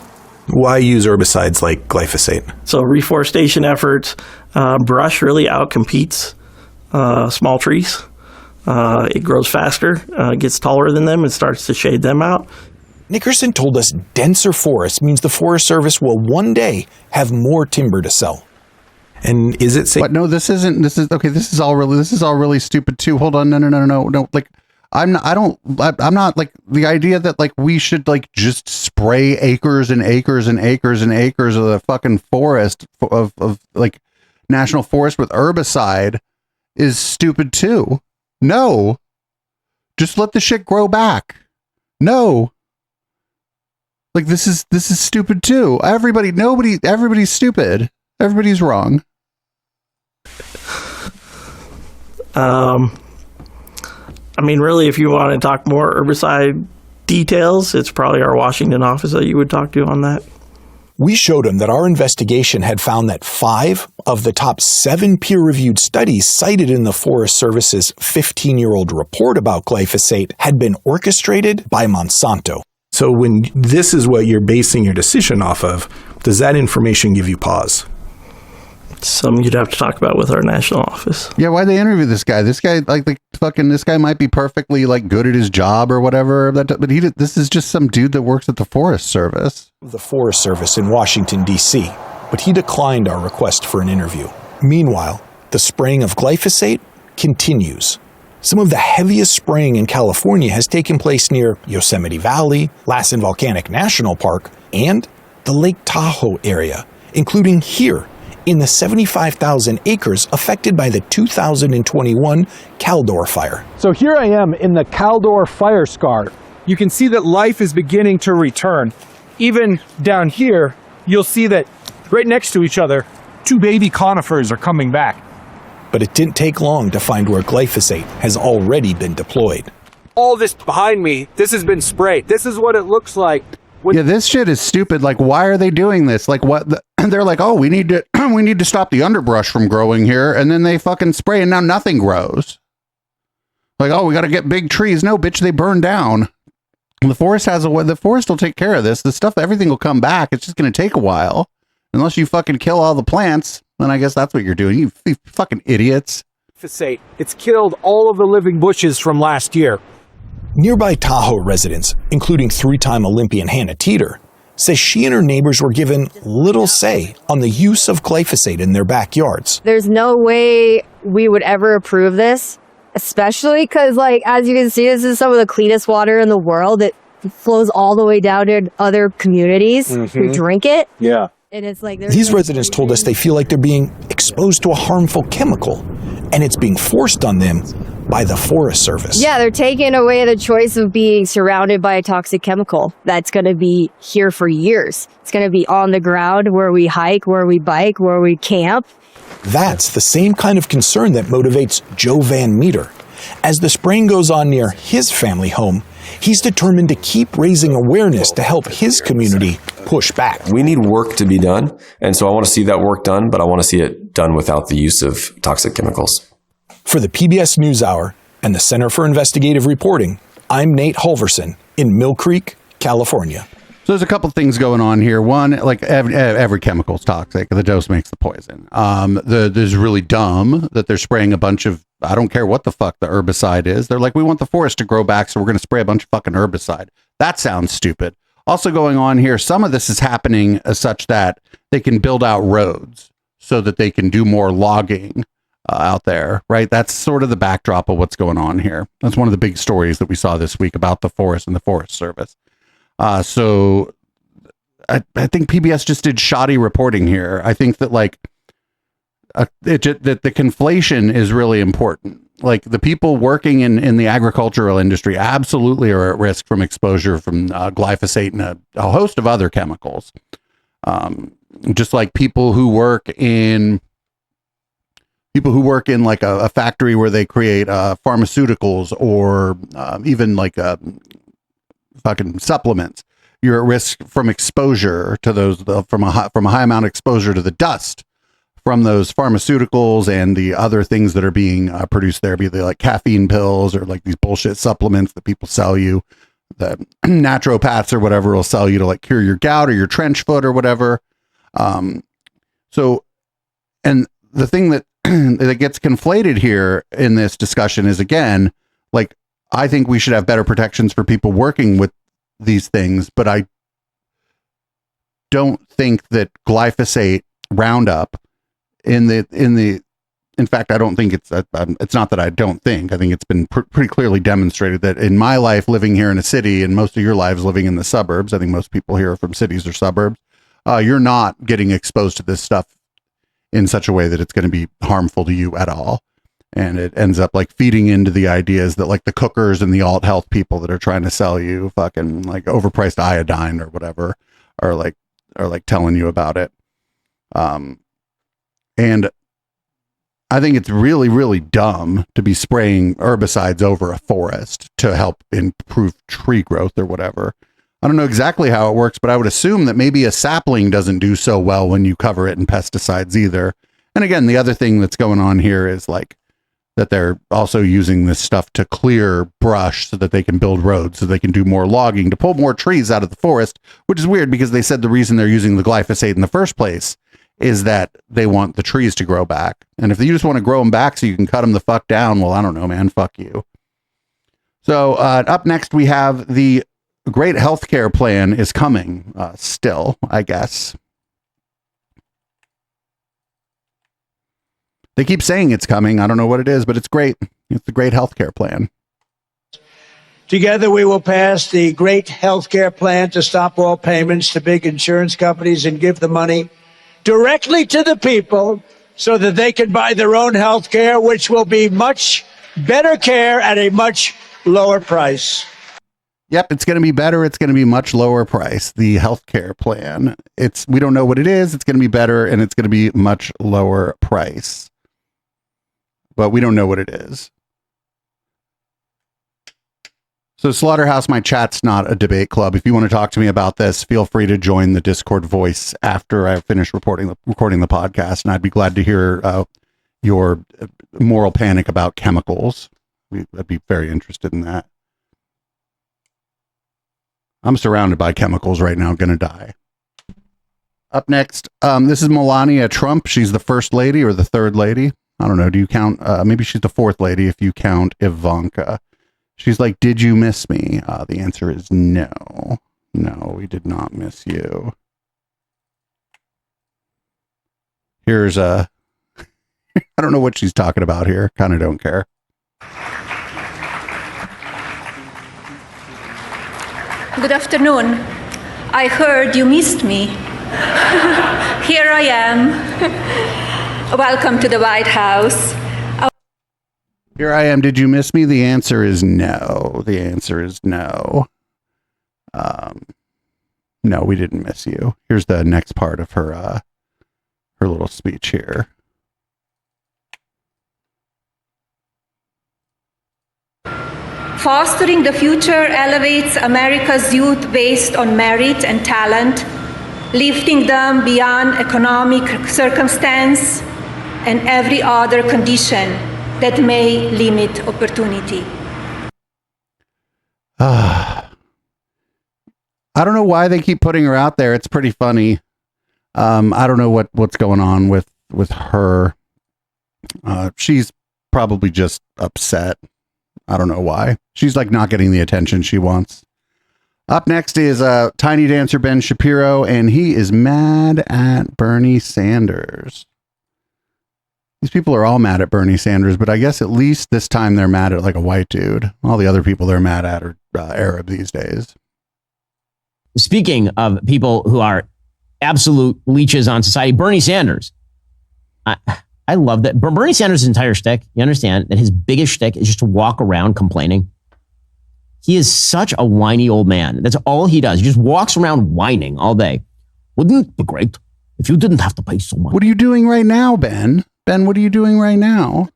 Why use herbicides like glyphosate? So reforestation efforts, brush really outcompetes small trees. It grows faster, gets taller than them, and starts to shade them out. Nickerson told us denser forests means the Forest Service will one day have more timber to sell. And is it safe? But no, this isn't. This is okay. This is all really stupid too. Hold on. No. Like, I'm not like the idea that like we should like just spray acres and acres and acres and acres of the fucking forest of like national forest with herbicide is stupid too. No, just let the shit grow back. No. Like this is stupid too. Everybody's stupid. Everybody's wrong. I mean, really, if you want to talk more herbicide details, it's probably our Washington office that you would talk to on that. We showed him that our investigation had found that 5 of the top 7 peer-reviewed studies cited in the Forest Service's 15-year-old report about glyphosate had been orchestrated by Monsanto. So when this is what you're basing your decision off of, does that information give you pause? Something you'd have to talk about with our national office. Yeah, why'd they interview this guy? This guy, this guy might be perfectly like good at his job or whatever. But this is just some dude that works at the Forest Service. The Forest Service in Washington, D.C., but he declined our request for an interview. Meanwhile, the spraying of glyphosate continues. Some of the heaviest spraying in California has taken place near Yosemite Valley, Lassen Volcanic National Park, and the Lake Tahoe area, including here in the 75,000 acres affected by the 2021 Caldor fire. So here I am in the Caldor fire scar. You can see that life is beginning to return. Even down here, you'll see that right next to each other, 2 baby conifers are coming back. But it didn't take long to find where glyphosate has already been deployed. All this behind me, this has been sprayed. This is what it looks like. Yeah, this shit is stupid. Like, why are they doing this? Like, what? They're like, oh, we need to stop the underbrush from growing here, and then they fucking spray, and now nothing grows. Like, oh, we got to get big trees. No, bitch, they burn down. The forest has a way. The forest will take care of this. The stuff, everything will come back. It's just going to take a while, unless you fucking kill all the plants. Then I guess that's what you're doing. You fucking idiots. Glyphosate. It's killed all of the living bushes from last year. Nearby Tahoe residents, including 3-time Olympian Hannah Teeter, says she and her neighbors were given little say on the use of glyphosate in their backyards. There's no way we would ever approve this, especially because, like, as you can see, this is some of the cleanest water in the world. It flows all the way down to other communities who drink it. Yeah. And it's like these residents told us they feel like they're being exposed to a harmful chemical, and it's being forced on them by the Forest Service. Yeah, they're taking away the choice of being surrounded by a toxic chemical that's going to be here for years. It's going to be on the ground where we hike, where we bike, where we camp. That's the same kind of concern that motivates Joe Van Meter. As the spraying goes on near his family home, he's determined to keep raising awareness to help his community push back. We need work to be done, and so I want to see that work done, but I want to see it done without the use of toxic chemicals. For the PBS NewsHour and the Center for Investigative Reporting, I'm Nate Halverson in Mill Creek, California. So there's a couple things going on here. One, like every chemical is toxic. The dose makes the poison. There's really dumb that they're spraying a bunch of, I don't care what the fuck the herbicide is. They're like, we want the forest to grow back, so we're going to spray a bunch of fucking herbicide. That sounds stupid. Also going on here, some of this is happening as such that they can build out roads so that they can do more logging out there, right? That's sort of the backdrop of what's going on here. That's one of the big stories that we saw this week about the forest and the Forest Service. So I think PBS just did shoddy reporting here. I think that, like, that the conflation is really important. Like the people working in the agricultural industry absolutely are at risk from exposure from glyphosate and a host of other chemicals. Just like people who work in like a factory where they create pharmaceuticals or even like fucking supplements, you're at risk from exposure to those from a high amount of exposure to the dust from those pharmaceuticals and the other things that are being produced there, be they like caffeine pills or like these bullshit supplements that people sell you, the naturopaths or whatever will sell you to like cure your gout or your trench foot or whatever. So, and the thing that that gets conflated here in this discussion is, again, like, I think we should have better protections for people working with these things, but I don't think that glyphosate Roundup in fact, I don't think it's not that I don't think, I think it's been pretty clearly demonstrated that in my life living here in a city and most of your lives living in the suburbs, I think most people here are from cities or suburbs, you're not getting exposed to this stuff in such a way that it's going to be harmful to you at all. And it ends up like feeding into the ideas that like the cookers and the alt health people that are trying to sell you fucking like overpriced iodine or whatever are like telling you about it. And I think it's really, really dumb to be spraying herbicides over a forest to help improve tree growth or whatever. I don't know exactly how it works, but I would assume that maybe a sapling doesn't do so well when you cover it in pesticides either. And again, the other thing that's going on here is like that they're also using this stuff to clear brush so that they can build roads, so they can do more logging to pull more trees out of the forest, which is weird because they said the reason they're using the glyphosate in the first place is that they want the trees to grow back. And if you just want to grow them back so you can cut them the fuck down, well, I don't know, man, fuck you. So up next, we have the great healthcare plan is coming still, I guess. They keep saying it's coming. I don't know what it is, but it's great. It's the great healthcare plan. Together, we will pass the great healthcare plan to stop all payments to big insurance companies and give the money directly to the people so that they can buy their own health care, which will be much better care at a much lower price. Yep, it's going to be better. It's going to be much lower price. The healthcare plan. We don't know what it is. It's going to be better and it's going to be much lower price. But we don't know what it is. So Slaughterhouse, my chat's not a debate club. If you want to talk to me about this, feel free to join the Discord voice after I finish recording the podcast, and I'd be glad to hear your moral panic about chemicals. I'd be very interested in that. I'm surrounded by chemicals right now, gonna die. Up next, this is Melania Trump. She's the first lady or the third lady. I don't know. Do you count? Maybe she's the fourth lady if you count Ivanka. She's like, did you miss me? The answer is no. No, we did not miss you. Here's I don't know what she's talking about here. Kind of don't care. Good afternoon. I heard you missed me. Here I am. Welcome to the White House. Here I am. Did you miss me? The answer is no. The answer is no. No, we didn't miss you. Here's the next part of her little speech here. Fostering the future elevates America's youth based on merit and talent, lifting them beyond economic circumstance and every other condition that may limit opportunity. I don't know why they keep putting her out there. It's pretty funny. I don't know what's going on with her. She's probably just upset. I don't know why. She's like not getting the attention she wants. Up next is Tiny Dancer Ben Shapiro, and he is mad at Bernie Sanders. These people are all mad at Bernie Sanders, but I guess at least this time they're mad at like a white dude. All the other people they're mad at are Arab these days. Speaking of people who are absolute leeches on society, Bernie Sanders. I love that. Bernie Sanders' entire shtick, you understand that his biggest shtick is just to walk around complaining. He is such a whiny old man. That's all he does. He just walks around whining all day. Wouldn't it be great if you didn't have to pay so much? What are you doing right now, Ben? Ben, what are you doing right now?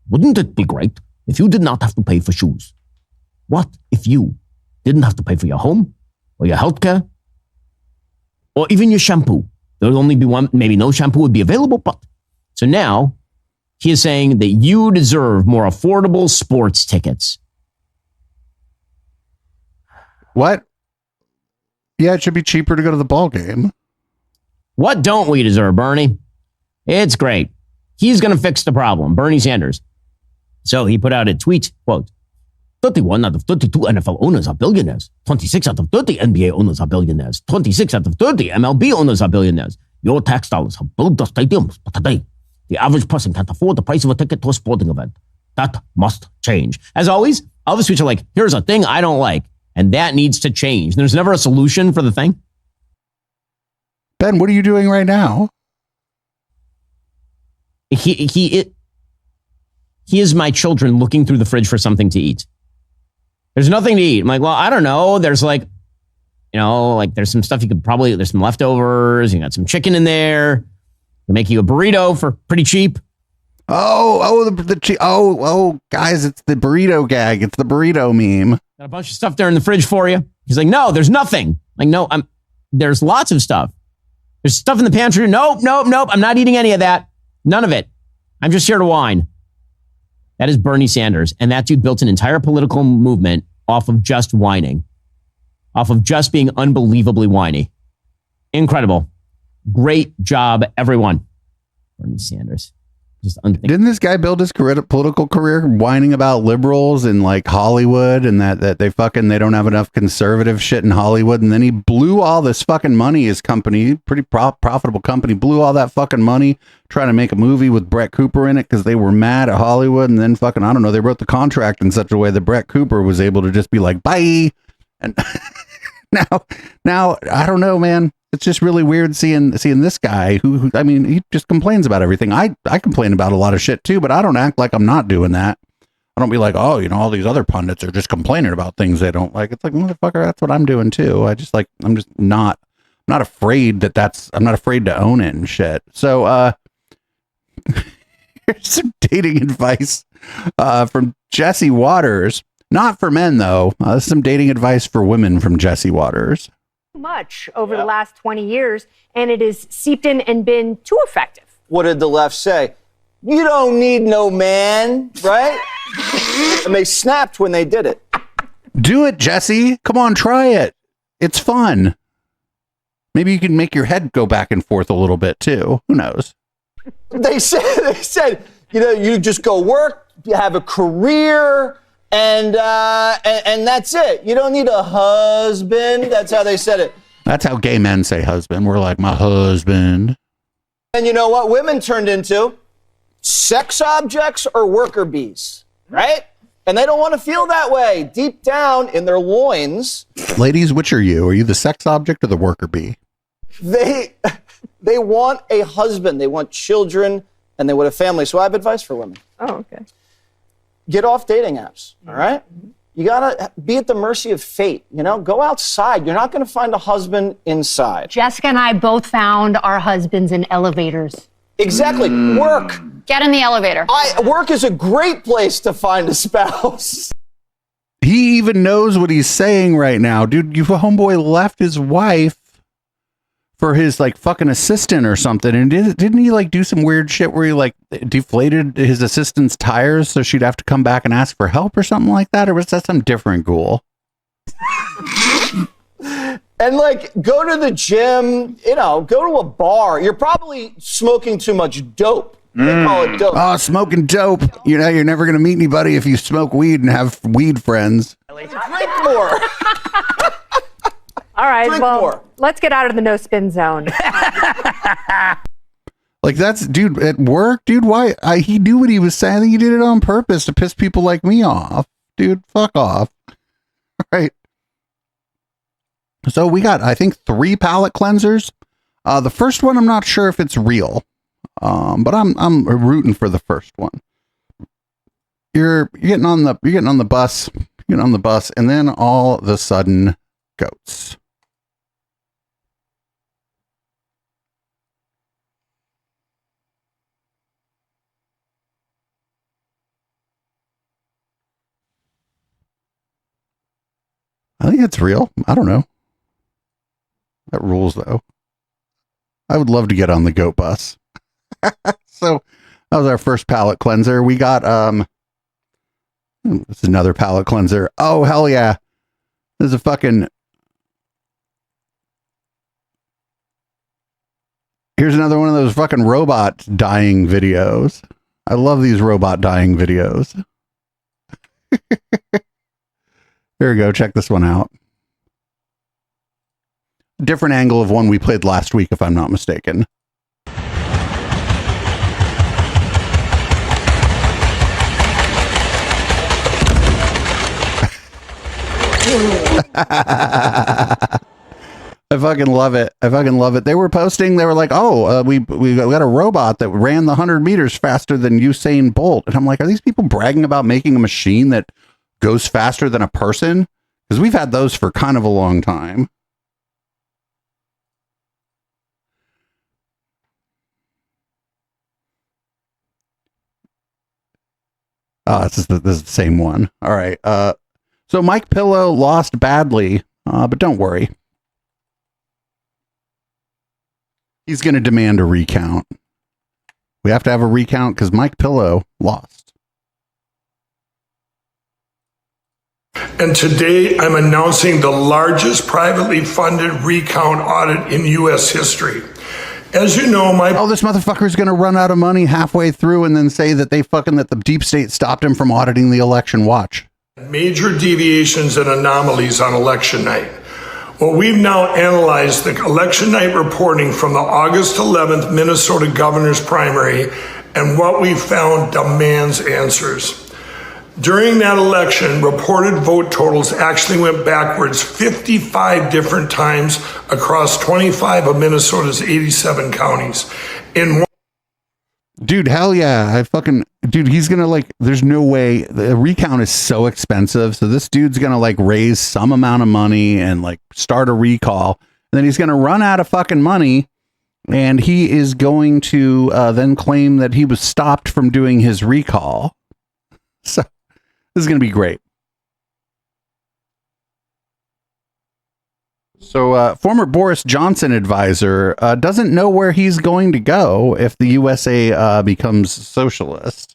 Wouldn't it be great if you did not have to pay for shoes? What if you didn't have to pay for your home or your healthcare or even your shampoo? There would only be one, maybe no shampoo would be available, but so now he is saying that you deserve more affordable sports tickets. What? Yeah, it should be cheaper to go to the ball game. What don't we deserve, Bernie? It's great. He's going to fix the problem, Bernie Sanders. So he put out a tweet, quote, 31 out of 32 NFL owners are billionaires. 26 out of 30 NBA owners are billionaires. 26 out of 30 MLB owners are billionaires. Your tax dollars have built the stadiums, but today, the average person can't afford the price of a ticket to a sporting event. That must change. As always, all the tweets are like, here's a thing I don't like, and that needs to change. There's never a solution for the thing. Ben, what are you doing right now? He is my children looking through the fridge for something to eat. There's nothing to eat. I'm like, well, I don't know. There's like, there's some stuff there's some leftovers. You got some chicken in there. They make you a burrito for pretty cheap. Guys, it's the burrito gag. It's the burrito meme. Got a bunch of stuff there in the fridge for you. He's like, no, there's nothing. Like, no, there's lots of stuff. There's stuff in the pantry. Nope. I'm not eating any of that. None of it. I'm just here to whine. That is Bernie Sanders. And that dude built an entire political movement off of just whining, off of just being unbelievably whiny. Incredible. Great job, everyone. Bernie Sanders. Just unthinkable. Didn't this guy build his political career whining about liberals in like Hollywood and that they don't have enough conservative shit in Hollywood? And then he blew all this fucking money, his company, pretty profitable company, blew all that fucking money trying to make a movie with Brett Cooper in it because they were mad at Hollywood. And then fucking, I don't know, they wrote the contract in such a way that Brett Cooper was able to just be like, bye. And now, I don't know, man. It's just really weird seeing this guy who I mean, he just complains about everything. I complain about a lot of shit too, but I don't act like I'm not doing that. I don't be like, oh, all these other pundits are just complaining about things they don't like. It's like, motherfucker, that's what I'm doing too. I'm just not afraid I'm not afraid to own it and shit. So, here's some dating advice, from Jesse Waters. Not for men though. Some dating advice for women from Jesse Waters. Much over the last 20 years, and it has seeped in and been too effective. What did the left say? You don't need no man, right? And they snapped when they did it. Do it, Jesse. Come on, try it. It's fun. Maybe you can make your head go back and forth a little bit too. Who knows? They said, you just go work, you have a career, and that's it. You don't need a husband. That's how they said it. That's how gay men say husband. We're like, my husband. And you know what women turned into? Sex objects or worker bees, right? And they don't want to feel that way deep down in their loins. Ladies, which are you? Are you the sex object or the worker bee? They want a husband. They want children, and they want a family. So I have advice for women. Oh, okay. Get off dating apps, all right? You got to be at the mercy of fate, Go outside. You're not going to find a husband inside. Jessica and I both found our husbands in elevators. Exactly. Work. Get in the elevator. Work is a great place to find a spouse. He even knows what he's saying right now. Dude, your homeboy left his wife for his fucking assistant or something, and didn't he do some weird shit where he deflated his assistant's tires so she'd have to come back and ask for help or something like that, or was that some different ghoul? And go to the gym, go to a bar. You're probably smoking too much dope. They call it dope. Oh, smoking dope. You're never gonna meet anybody if you smoke weed and have weed friends. Drink more. All right, let's get out of the no spin zone. That's, dude, at work, dude, why? He knew what he was saying. I think he did it on purpose to piss people like me off. Dude, fuck off. All right. So we got, I think, 3 palate cleansers. The first one, I'm not sure if it's real. But I'm rooting for the first one. You're getting on the bus, and then all of a sudden, goats. I think it's real. I don't know. That rules, though. I would love to get on the goat bus. So that was our first palate cleanser. We got this is another palate cleanser. Oh, hell yeah. This is a fucking... Here's another one of those fucking robot dying videos. I love these robot dying videos. Here we go. Check this one out. Different angle of one we played last week, if I'm not mistaken. I fucking love it. I fucking love it. They were posting, they were like, oh, we got a robot that ran the 100 meters faster than Usain Bolt. And I'm like, are these people bragging about making a machine that goes faster than a person? Because we've had those for kind of a long time. Oh, this is the same one. All right. So Mike Pillow lost badly, but don't worry. He's going to demand a recount. We have to have a recount because Mike Pillow lost. And today I'm announcing the largest privately funded recount audit in U.S. history. As you know, this motherfucker's going to run out of money halfway through and then say that that the deep state stopped him from auditing the election. Watch. Major deviations and anomalies on election night. Well, we've now analyzed the election night reporting from the August 11th Minnesota governor's primary, and what we found demands answers. During that election, reported vote totals actually went backwards 55 different times across 25 of Minnesota's 87 counties. Dude, hell yeah. Dude, he's gonna there's no way. The recount is so expensive. So this dude's gonna raise some amount of money and start a recall. And then he's gonna run out of fucking money. And he is going to then claim that he was stopped from doing his recall. So this is gonna be great. So former Boris Johnson advisor doesn't know where he's going to go if the USA becomes socialist.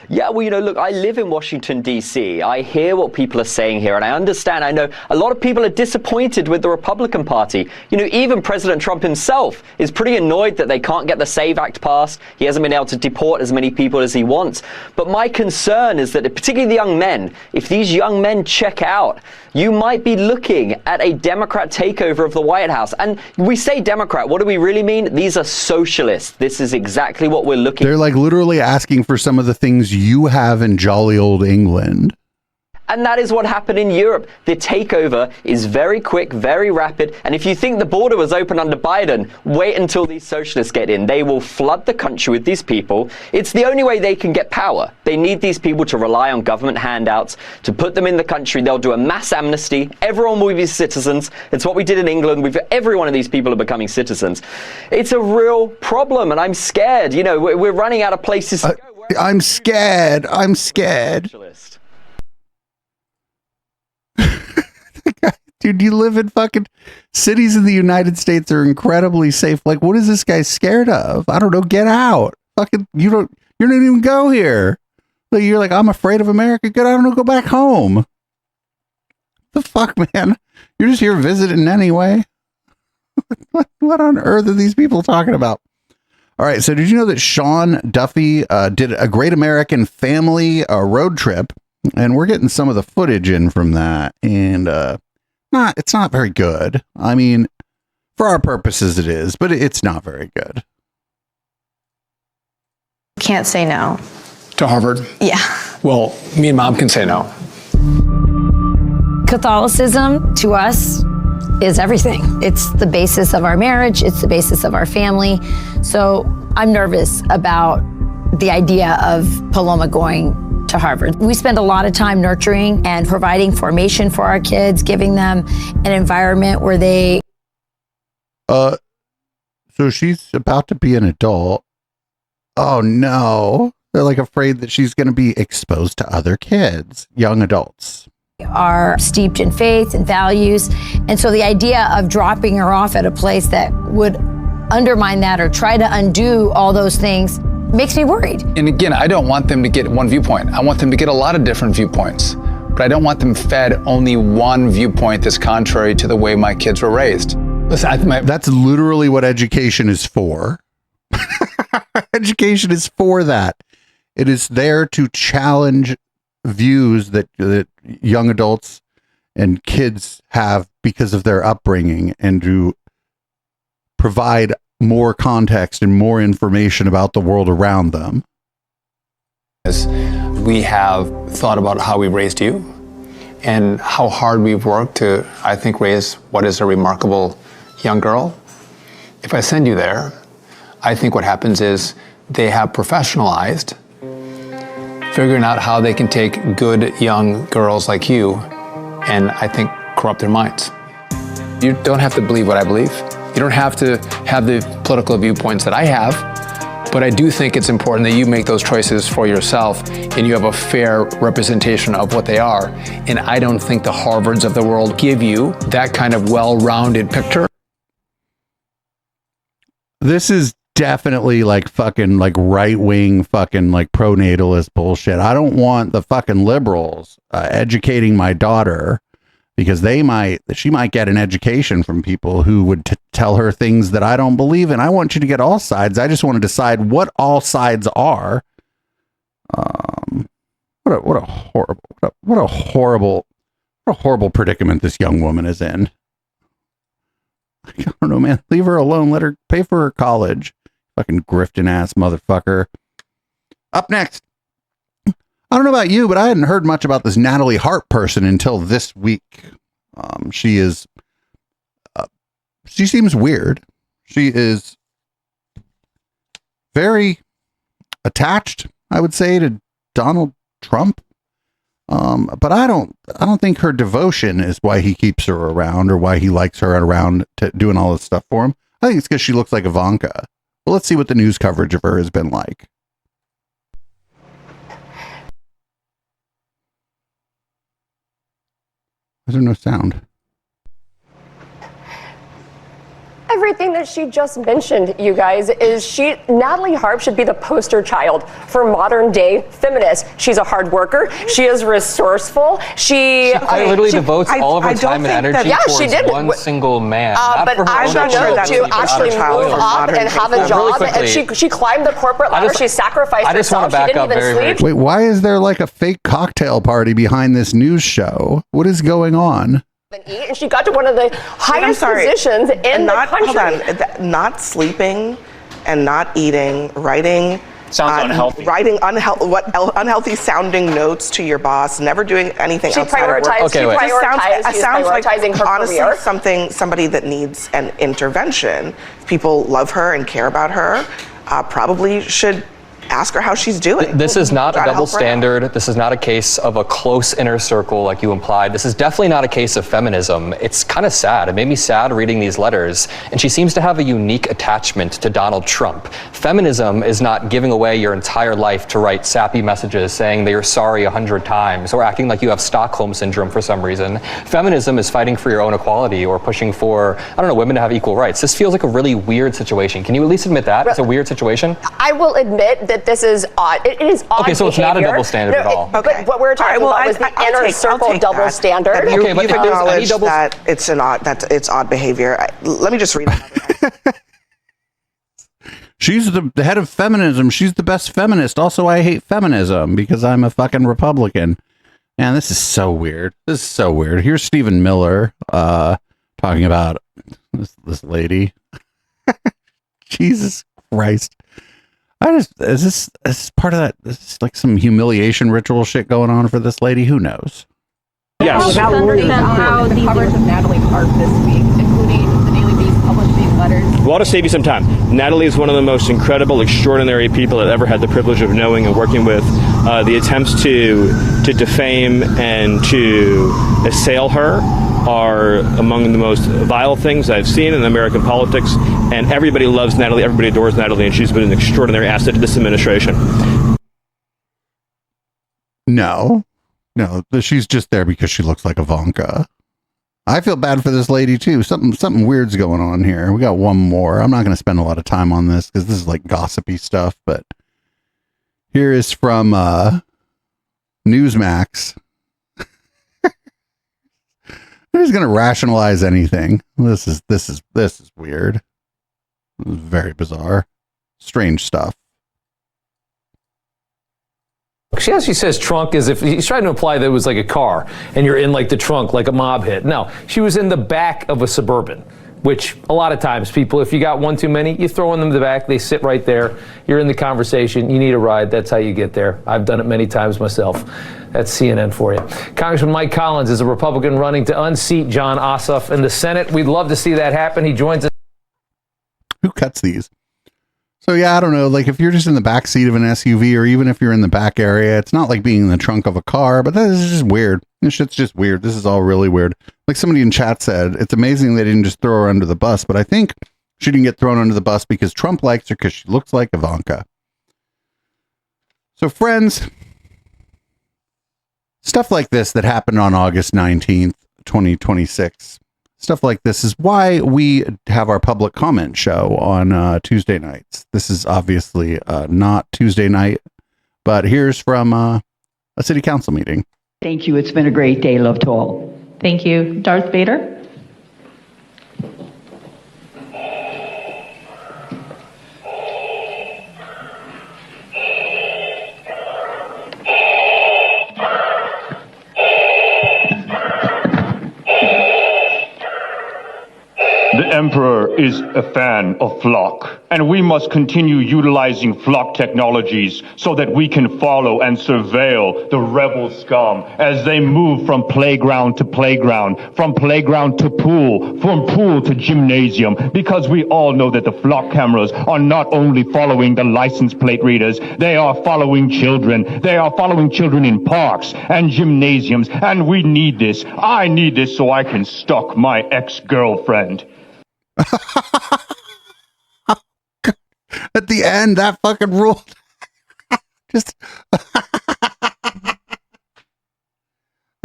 Yeah, well, look, I live in Washington, D.C. I hear what people are saying here, and I understand. I know a lot of people are disappointed with the Republican Party. Even President Trump himself is pretty annoyed that they can't get the SAVE Act passed. He hasn't been able to deport as many people as he wants. But my concern is that, particularly the young men, if these young men check out, you might be looking at a Democrat takeover of the White House. And we say Democrat, what do we really mean? These are socialists. This is exactly what we're looking. They're literally asking for some of the things you have in jolly old England. And that is what happened in Europe. The takeover is very quick, very rapid. And if you think the border was open under Biden, wait until these socialists get in. They will flood the country with these people. It's the only way they can get power. They need these people to rely on government handouts to put them in the country. They'll do a mass amnesty. Everyone will be citizens. It's what we did in England. Every one of these people are becoming citizens. It's a real problem, and I'm scared. We're running out of places to go. I'm scared. I'm scared. Dude, you live in fucking cities in the United States are incredibly safe. What is this guy scared of? I don't know. Get out. Fucking, you don't even go here. You're I'm afraid of America. Good. I don't know. Go back home. The fuck, man? You're just here visiting anyway. What on earth are these people talking about? All right. So did you know that Sean Duffy did a Great American Family road trip? And we're getting some of the footage in from that. And it's not very good. I mean, for our purposes it is, but it's not very good. Can't say no. To Harvard? Yeah. Well, me and Mom can say no. Catholicism, to us, is everything. It's the basis of our marriage. It's the basis of our family. So I'm nervous about the idea of Paloma going to Harvard. We spend a lot of time nurturing and providing formation for our kids, giving them an environment where they... So she's about to be an adult. Oh no. They're like afraid that she's going to be exposed to other kids, young adults. Are steeped in faith and values. And so the idea of dropping her off at a place that would undermine that or try to undo all those things makes me worried. And again, I don't want them to get one viewpoint. I want them to get a lot of different viewpoints. But I don't want them fed only one viewpoint that's contrary to the way my kids were raised. Listen, that's literally what education is for. Education is for that. It is there to challenge views that young adults and kids have because of their upbringing, and to provide more context and more information about the world around them. We have thought about how we raised you and how hard we've worked to, I think, raise what is a remarkable young girl. If I send you there, I think what happens is they have professionalized figuring out how they can take good young girls like you and, I think, corrupt their minds. You don't have to believe what I believe. You don't have to have the political viewpoints that I have, but I do think it's important that you make those choices for yourself and you have a fair representation of what they are. And I don't think the Harvards of the world give you that kind of well-rounded picture. This is definitely like fucking like right-wing fucking like pro-natalist bullshit. I don't want the fucking liberals educating my daughter, because she might get an education from people who would tell her things that I don't believe in. I want you to get all sides. I just want to decide what all sides are. What a horrible predicament this young woman is in. I don't know, man. Leave her alone. Let her pay for her college. Fucking grifting ass motherfucker. Up next. I don't know about you, but I hadn't heard much about this Natalie Hart person until this week. She seems weird. She is very attached, I would say, to Donald Trump. But I don't think her devotion is why he keeps her around, or why he likes her around doing all this stuff for him. I think it's because she looks like Ivanka. Well, let's see what the news coverage of her has been like. There's no sound. Everything that she just mentioned, you guys, is Natalie Hart should be the poster child for modern day feminists. She's a hard worker. She is resourceful. She literally devotes all of her time and energy towards one single man. But I'm not sure to actually move up and have a job. And she climbed the corporate ladder. She sacrificed herself. She didn't even sleep. Wait, why is there like a fake cocktail party behind this news show? What is going on? And she got to one of the highest positions in the country. Hold on, not sleeping and not eating, writing unhealthy. Writing unhealthy sounding notes to your boss, never doing anything outside of work. Sounds like honestly career. Somebody that needs an intervention. If people love her and care about her, probably should ask her how she's doing. This is not a double standard. This is not a case of a close inner circle like you implied. This is definitely not a case of feminism. It's kind of sad. It made me sad reading these letters. And she seems to have a unique attachment to Donald Trump. Feminism is not giving away your entire life to write sappy messages saying that you're sorry 100 times or acting like you have Stockholm syndrome for some reason. Feminism is fighting for your own equality or pushing for, women to have equal rights. This feels like a really weird situation. Can you at least admit that? It's a weird situation? I will admit that this is odd. It is odd. Okay, so it's not a double standard at all. But what we're talking about was the inner circle double standard. You've acknowledged that it's odd behavior. Let me just read it. She's the head of feminism. She's the best feminist. Also, I hate feminism because I'm a fucking Republican. Man, this is so weird. Here's Stephen Miller talking about this lady. Jesus Christ. Is this part of that? Is this like some humiliation ritual shit going on for this lady? Who knows? Yes. Without worrying about how the coverage of Natalie Harp this week, including the Daily Beast published these letters. Well, to save you some time, Natalie is one of the most incredible, extraordinary people I've ever had the privilege of knowing and working with. The attempts to defame and to assail her are among the most vile things I've seen in American politics, and everybody loves Natalie, everybody adores Natalie, and she's been an extraordinary asset to this administration. No, she's just there because she looks like Ivanka. I feel bad for this lady too. Something weird's going on here. We got one more. I'm not going to spend a lot of time on this because this is like gossipy stuff, but here is from Newsmax. Who's going to rationalize anything? This is weird. This is very bizarre. Strange stuff. She actually says trunk as if he's trying to imply that it was like a car and you're in like the trunk like a mob hit. No, she was in the back of a Suburban, which a lot of times people, if you got one too many, you throw them in the back, they sit right there. You're in the conversation. You need a ride. That's how you get there. I've done it many times myself. That's CNN for you. Congressman Mike Collins is a Republican running to unseat John Ossoff in the Senate. We'd love to see that happen. He joins us. Who cuts these? So yeah, I don't know, like if you're just in the back seat of an SUV or even if you're in the back area, it's not like being in the trunk of a car, but this is just weird. This shit's just weird. This is all really weird. Like somebody in chat said, it's amazing they didn't just throw her under the bus, but I think she didn't get thrown under the bus because Trump likes her because she looks like Ivanka. So friends, stuff like this that happened on August 19th, 2026. Stuff like this is why we have our public comment show on Tuesday nights. This is obviously not Tuesday night, but here's from a city council meeting. Thank you. It's been a great day. Love to all. Thank you. Darth Vader. The Emperor is a fan of flock, and we must continue utilizing flock technologies so that we can follow and surveil the rebel scum as they move from playground to playground, from playground to pool, from pool to gymnasium, because we all know that the flock cameras are not only following the license plate readers, they are following children. They are following children in parks and gymnasiums, and we need this. I need this so I can stalk my ex-girlfriend. At the end, that fucking ruled. Just all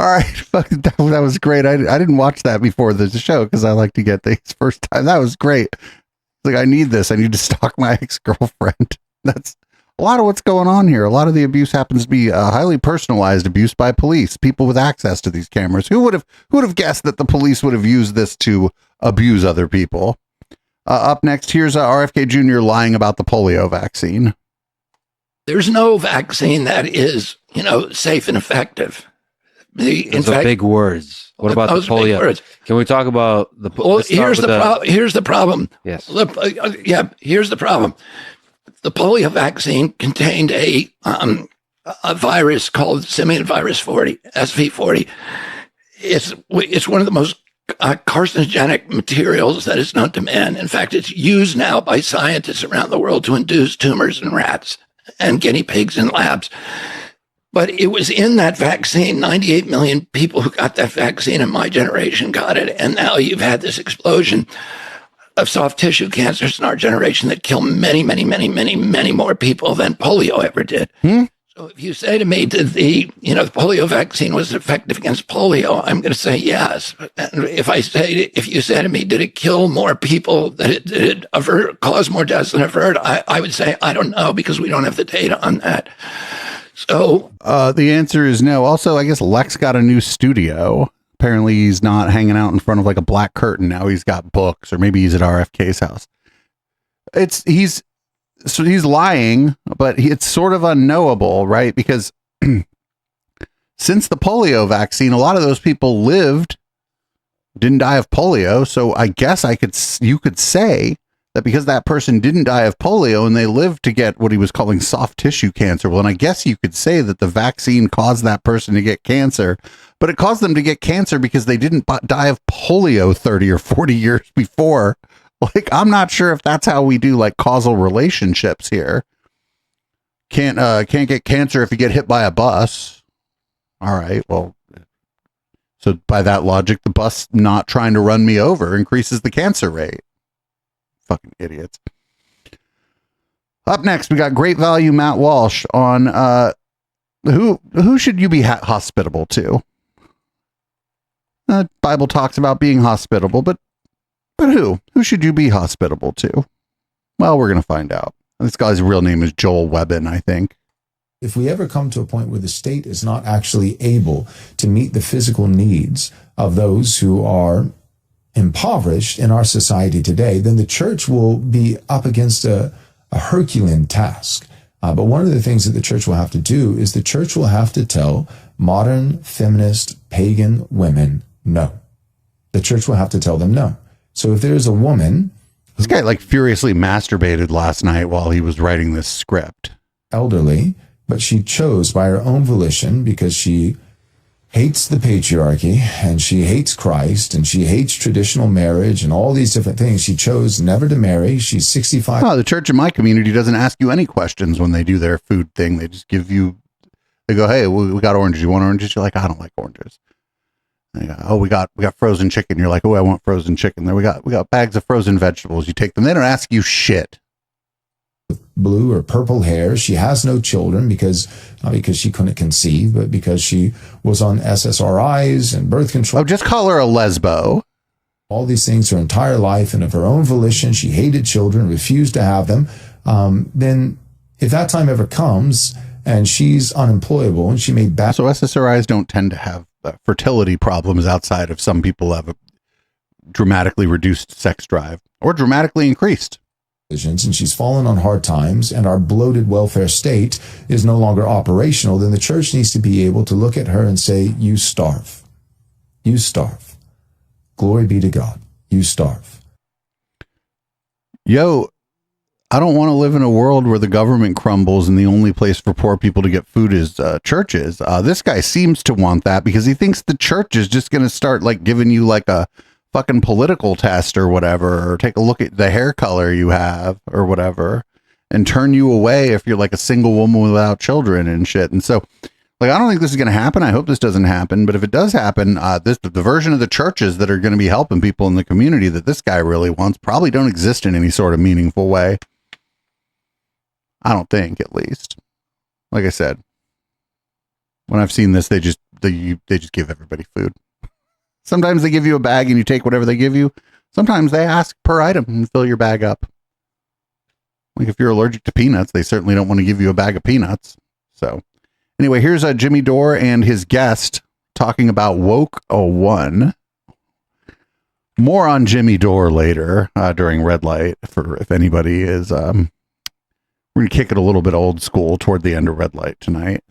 right, fucking that was great. I didn't watch that before the show because I like to get things first time. That was great. Like, I need this. I need to stalk my ex-girlfriend. That's a lot of what's going on here. A lot of the abuse happens to be highly personalized abuse by police, people with access to these cameras. Who would have guessed that the police would have used this to abuse other people? Up next, here's RFK Jr. lying about the polio vaccine. There's no vaccine that is, safe and effective. Those are big words. What about the polio? Words. Can we talk about the polio? Well, here's the problem. Yes. Here's the problem. The polio vaccine contained a virus called simian virus 40, SV40. It's one of the most carcinogenic materials that is known to man. In fact, it's used now by scientists around the world to induce tumors in rats and guinea pigs in labs. But it was in that vaccine. 98 million people who got that vaccine in my generation got it. And now you've had this explosion of soft tissue cancers in our generation that kill many, many, many, many, many more people than polio ever did. So if you say to me that the polio vaccine was effective against polio, I'm going to say yes. And if you say to me, did it kill more people, did it cause more deaths than avert, I would say, I don't know, because we don't have the data on that. So the answer is no. Also, I guess Lex got a new studio. Apparently he's not hanging out in front of like a black curtain. Now he's got books, or maybe he's at RFK's house. He's lying, but it's sort of unknowable, right? Because since the polio vaccine, a lot of those people didn't die of polio. So I guess you could say that because that person didn't die of polio and they lived to get what he was calling soft tissue cancer. Well, and I guess you could say that the vaccine caused that person to get cancer, but it caused them to get cancer because they didn't die of polio 30 or 40 years before. Like, I'm not sure if that's how we do like causal relationships here. Can't get cancer if you get hit by a bus. All right, well, so by that logic, the bus not trying to run me over increases the cancer rate. Fucking idiots. Up next, we got Great Value Matt Walsh on who should you be hospitable to? Bible talks about being hospitable, but who? Who should you be hospitable to? Well, we're going to find out. This guy's real name is Joel Webbin, I think. If we ever come to a point where the state is not actually able to meet the physical needs of those who are impoverished in our society today, then the church will be up against a Herculean task. But one of the things that the church will have to do is the church will have to tell modern feminist pagan women no. The church will have to tell them no. So if there's a woman... This guy like furiously masturbated last night while he was writing this script. Elderly, but she chose by her own volition because she hates the patriarchy and she hates Christ and she hates traditional marriage and all these different things. She chose never to marry. She's 65. Oh, the church in my community doesn't ask you any questions when they do their food thing. They just give you, they go, hey, we got oranges. You want oranges? You're like, I don't like oranges. And they go, oh, we got frozen chicken. You're like, oh, I want frozen chicken. There we got bags of frozen vegetables. You take them. They don't ask you shit. Blue or purple hair. She has no children because not because she couldn't conceive, but because she was on SSRIs and birth control. Oh, just call her a lesbo. All these things her entire life, and of her own volition, she hated children, refused to have them. Then, if that time ever comes and she's unemployable and she made bad, so SSRIs don't tend to have fertility problems outside of some people have a dramatically reduced sex drive or dramatically increased. And she's fallen on hard times and our bloated welfare state is no longer operational, then the church needs to be able to look at her and say, you starve. You starve. Glory be to God. You starve. Yo, I don't want to live in a world where the government crumbles and the only place for poor people to get food is churches. This guy seems to want that because he thinks the church is just going to start like giving you like a fucking political test or whatever, or take a look at the hair color you have or whatever and turn you away if you're like a single woman without children and shit. And so like, I don't think this is going to happen. I hope this doesn't happen. But if it does happen, the version of the churches that are going to be helping people in the community that this guy really wants probably don't exist in any sort of meaningful way. I don't think, at least. Like I said, when I've seen this, they just give everybody food. Sometimes they give you a bag and you take whatever they give you. Sometimes they ask per item and fill your bag up. Like if you're allergic to peanuts, they certainly don't want to give you a bag of peanuts. So anyway, here's Jimmy Dore and his guest talking about Woke 01. More on Jimmy Dore later during Red Light for if anybody is... we're going to kick it a little bit old school toward the end of Red Light tonight.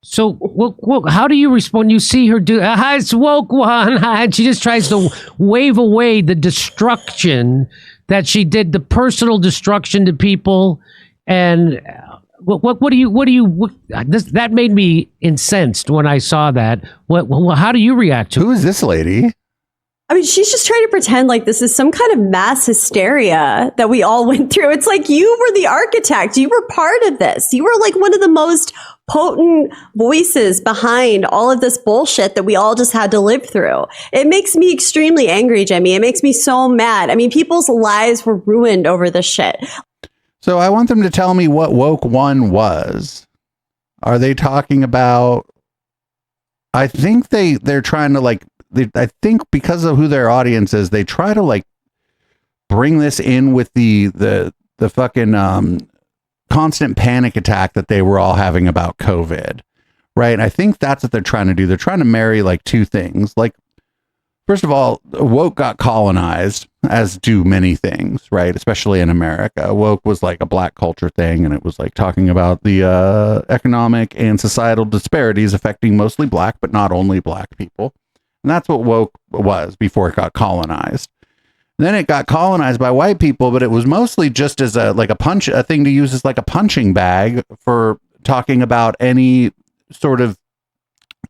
So, how do you respond? You see her do, it's woke one, and she just tries to wave away the destruction that she did, the personal destruction to people. And that made me incensed when I saw that. How do you react to it? Who is this lady? I mean, she's just trying to pretend like this is some kind of mass hysteria that we all went through. It's like you were the architect. You were part of this. You were like one of the most potent voices behind all of this bullshit that we all just had to live through. It makes me extremely angry, Jimmy. It makes me so mad. I mean, people's lives were ruined over this shit. So I want them to tell me what Woke One was. Are they talking about... I think they're trying to like... I think because of who their audience is, they try to like bring this in with the fucking constant panic attack that they were all having about COVID, right? I think that's what they're trying to do. They're trying to marry like two things. Like, first of all, woke got colonized, as do many things, right? Especially in America. Woke was like a black culture thing, and it was like talking about the economic and societal disparities affecting mostly black, but not only black people. And that's what woke was before it got colonized. Then it got colonized by white people, but it was mostly just as a thing to use as like a punching bag for talking about any sort of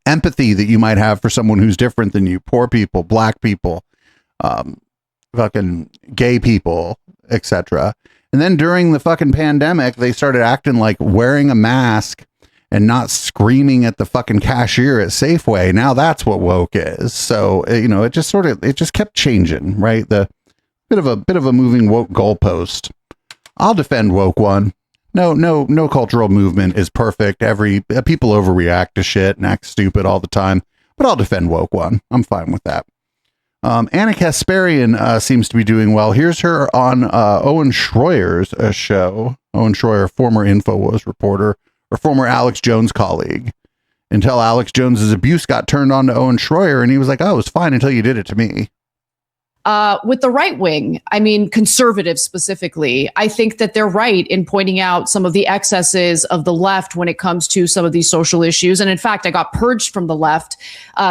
empathy that you might have for someone who's different than you, poor people, black people, fucking gay people, etc. And then during the fucking pandemic, they started acting like wearing a mask and not screaming at the fucking cashier at Safeway. Now that's what woke is. So, it just kept changing, right? The bit of a moving woke goalpost. I'll defend woke one. No cultural movement is perfect. People overreact to shit and act stupid all the time, but I'll defend woke one. I'm fine with that. Anna Kasparian seems to be doing well. Here's her on Owen Schroyer's show. Owen Schroyer, former InfoWars reporter, or former Alex Jones colleague, until Alex Jones's abuse got turned on to Owen Schroyer, and he was like, "Oh, it was fine until you did it to me." With the right wing, I mean, conservatives specifically, I think that they're right in pointing out some of the excesses of the left when it comes to some of these social issues. And in fact, I got purged from the left